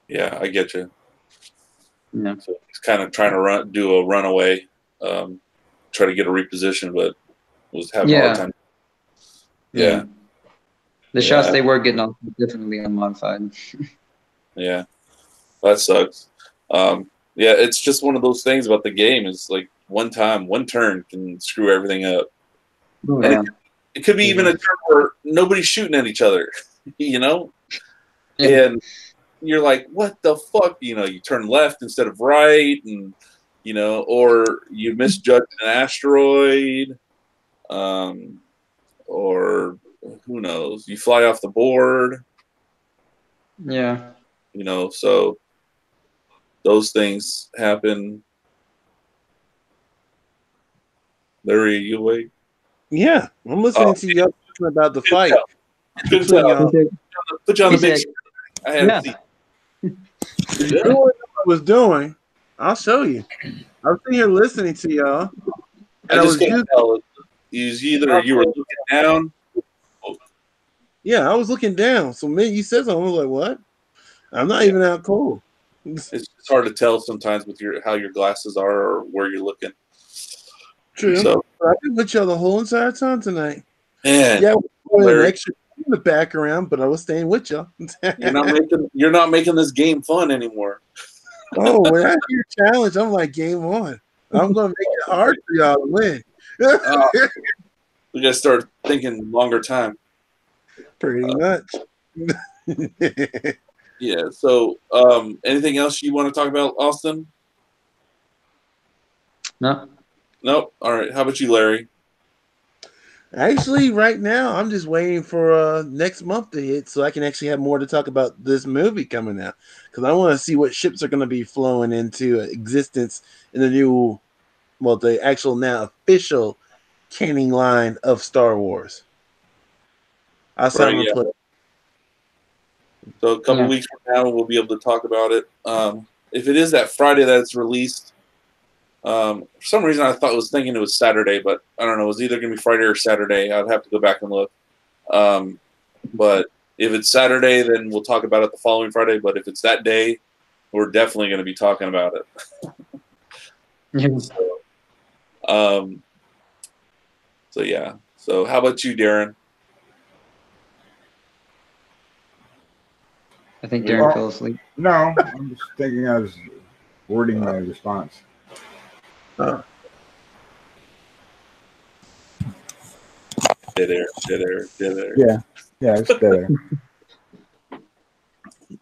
Speaker 1: Yeah, I get you.
Speaker 5: Yeah.
Speaker 1: So he's kind of trying to do a runaway, try to get a reposition, but was having a hard time. Yeah.
Speaker 5: The shots they were getting off were definitely unmodified.
Speaker 1: Yeah, that sucks. Yeah, it's just one of those things about the game. Is like one turn can screw everything up.
Speaker 5: Oh,
Speaker 1: And it could be even a turn where nobody's shooting at each other, you know?
Speaker 5: Yeah.
Speaker 1: And you're like, what the fuck? You know, you turn left instead of right, and, you know, or you misjudge an asteroid, or who knows, you fly off the board.
Speaker 5: Yeah.
Speaker 1: You know, so those things happen. Larry, you awake?
Speaker 2: Yeah, I'm listening to y'all talking about the fight.
Speaker 1: Good tell. Put you on the big screen. I had a seat.
Speaker 2: You know what I was doing? I'll show you. I was sitting here listening to y'all.
Speaker 1: I just couldn't tell. It was either you were looking down.
Speaker 2: Yeah, I was looking down. So man, you said something. I was like, what? I'm not even out cold.
Speaker 1: It's hard to tell sometimes with how your glasses are or where you're looking.
Speaker 2: True.
Speaker 1: So
Speaker 2: I've been with y'all the whole entire time tonight.
Speaker 1: Man,
Speaker 2: yeah, an extra in the background, but I was staying with y'all.
Speaker 1: You're not making this game fun anymore.
Speaker 2: Oh, when I hear challenge, I'm like, game on. I'm gonna make it hard for y'all to win.
Speaker 1: We gotta start thinking longer time.
Speaker 2: Pretty much.
Speaker 1: Yeah. So, anything else you want to talk about, Austin?
Speaker 5: No.
Speaker 1: Nope. All right. How about you, Larry?
Speaker 2: Actually, right now, I'm just waiting for next month to hit so I can actually have more to talk about this movie coming out. Because I want to see what ships are going to be flowing into existence in the new, well, the actual now official canon line of Star Wars. That's how I'm going to put it.
Speaker 1: So a couple weeks from now, we'll be able to talk about it. If it is that Friday that it's released, for some reason I was thinking it was Saturday, but I don't know. It was either going to be Friday or Saturday. I'd have to go back and look. But if it's Saturday, then we'll talk about it the following Friday. But if it's that day, we're definitely going to be talking about it. So yeah. So how about you, Darrin?
Speaker 5: I think Darrin fell asleep.
Speaker 4: No, I'm just thinking I was wording my response.
Speaker 1: Dead air.
Speaker 4: Yeah, it's dead air.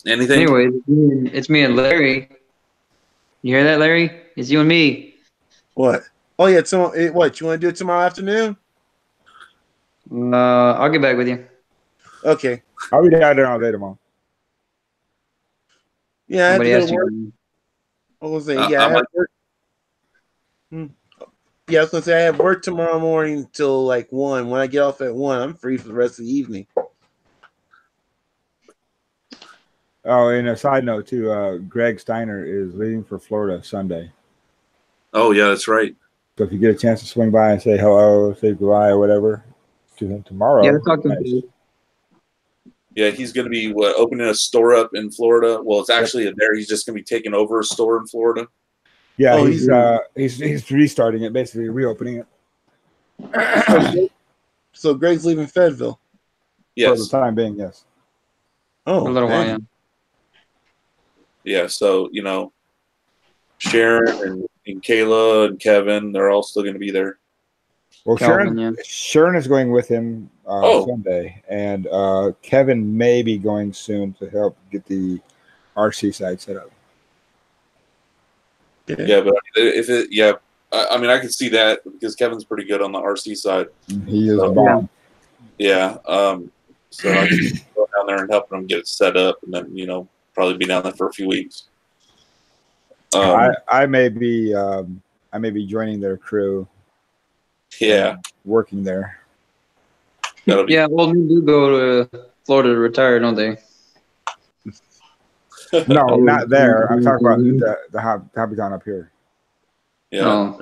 Speaker 1: Anything?
Speaker 5: Anyway, it's me and Larry. You hear that, Larry? It's you and me.
Speaker 2: What? Oh yeah, what? You want to do it tomorrow afternoon?
Speaker 5: I'll get back with you.
Speaker 2: Okay.
Speaker 4: I'll be down there all day tomorrow.
Speaker 2: Yeah, I have to go to work.
Speaker 5: I
Speaker 2: was saying, I have work. Yeah, I was gonna say I have work tomorrow morning till like 1. When I get off at 1, I'm free for the rest of the evening.
Speaker 4: Oh, and a side note too, Greg Steiner is leaving for Florida Sunday.
Speaker 1: Oh yeah, that's right.
Speaker 4: So if you get a chance to swing by and say hello, say goodbye, or whatever to him tomorrow.
Speaker 5: Yeah, talk to him.
Speaker 1: Yeah, he's going to be opening a store up in Florida. Well, it's actually there. He's just going to be taking over a store in Florida.
Speaker 4: Yeah, he's restarting it, basically reopening
Speaker 2: it. So Greg's leaving Fayetteville.
Speaker 1: Yes,
Speaker 4: for the time being. Yes.
Speaker 2: Oh,
Speaker 5: for a little while. Yeah.
Speaker 1: Yeah. So Sharon and Kayla and Kevin, they're all still going to be there.
Speaker 4: Well, Sharon is going with him Sunday, and Kevin may be going soon to help get the RC side set up.
Speaker 1: Yeah, but I mean, I can see that because Kevin's pretty good on the RC side.
Speaker 4: He is bomb.
Speaker 1: Yeah. So I can go down there and help him get it set up, and then probably be down there for a few weeks.
Speaker 4: I may be joining their crew.
Speaker 1: Yeah,
Speaker 4: working there.
Speaker 5: Yeah, well, they do go to Florida to retire, don't they?
Speaker 4: No, not there. I'm talking about the Hobby Town up here.
Speaker 1: Yeah.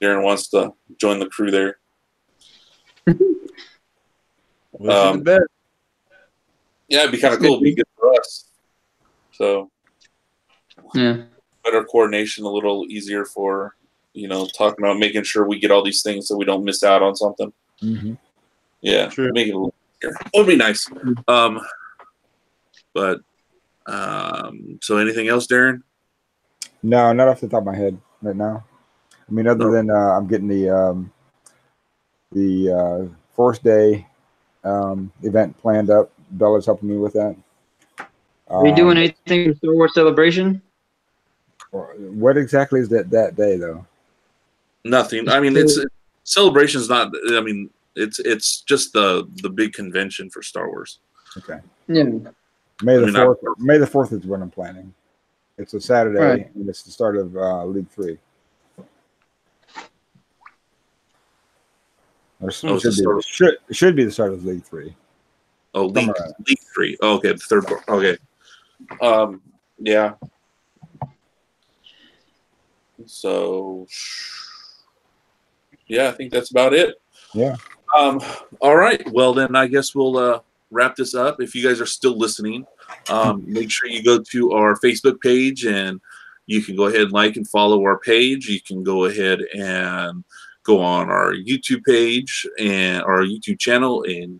Speaker 1: Darrin wants to join the crew there. Yeah, it'd be kind of cool. It'd be good for us. So,
Speaker 5: yeah,
Speaker 1: better coordination, a little easier for talking about making sure we get all these things so we don't miss out on something.
Speaker 4: Mm-hmm.
Speaker 1: Yeah, make it a little easier. It would be nice. But so anything else, Darrin?
Speaker 4: No, not off the top of my head right now. I mean, other than I'm getting the Force Day event planned up. Bella's helping me with that.
Speaker 5: Are you doing anything for Star Wars Celebration?
Speaker 4: What exactly is that day though?
Speaker 1: Nothing. I mean, it's Celebration's not. I mean, it's just the big convention for Star Wars.
Speaker 4: Okay.
Speaker 5: Yeah.
Speaker 4: May the 4th. May the 4th is what I'm planning. It's a Saturday, and it's the start of League 3. Or should be the start of League 3.
Speaker 1: Oh, League 3. Oh, okay, the third part. Okay. Yeah. So, yeah, I think that's about it.
Speaker 4: Yeah.
Speaker 1: All right. Well, then I guess we'll wrap this up. If you guys are still listening, make sure you go to our Facebook page and you can go ahead and like and follow our page. You can go ahead and go on our YouTube page and our YouTube channel and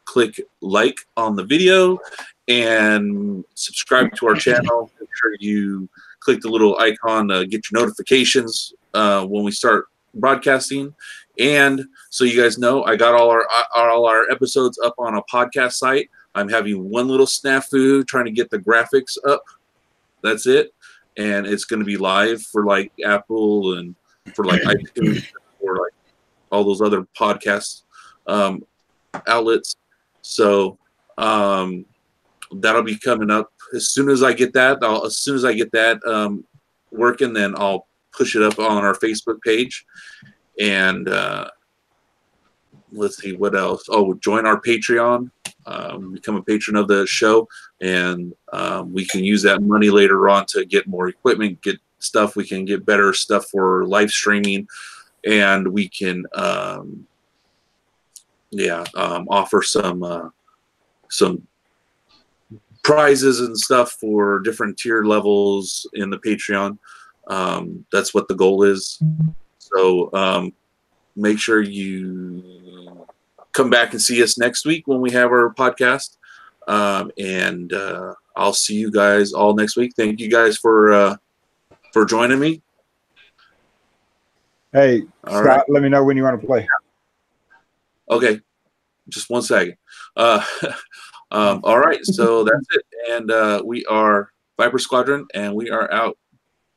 Speaker 1: click like on the video and subscribe to our channel. Make sure you click the little icon to get your notifications when we start broadcasting. And so you guys know, I got all our episodes up on a podcast site. I'm having one little snafu trying to get the graphics up. That's it. And it's going to be live for like Apple and for like iTunes or like all those other podcast outlets. So that'll be coming up as soon as I get that. Working, then I'll push it up on our Facebook page. And let's see what else. Oh, join our Patreon. Become a patron of the show, and we can use that money later on to get more equipment, get stuff. We can get better stuff for live streaming, and we can offer some prizes and stuff for different tier levels in the Patreon. That's what the goal is. So make sure you come back and see us next week when we have our podcast. And I'll see you guys all next week. Thank you guys for joining me.
Speaker 4: Hey,
Speaker 1: all
Speaker 4: Scott,
Speaker 1: right.
Speaker 4: Let me know when you want to play.
Speaker 1: Okay. Just 1 second. All right. So that's it. And we are Viper Squadron, and we are out.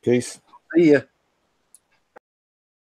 Speaker 4: Peace.
Speaker 2: See ya.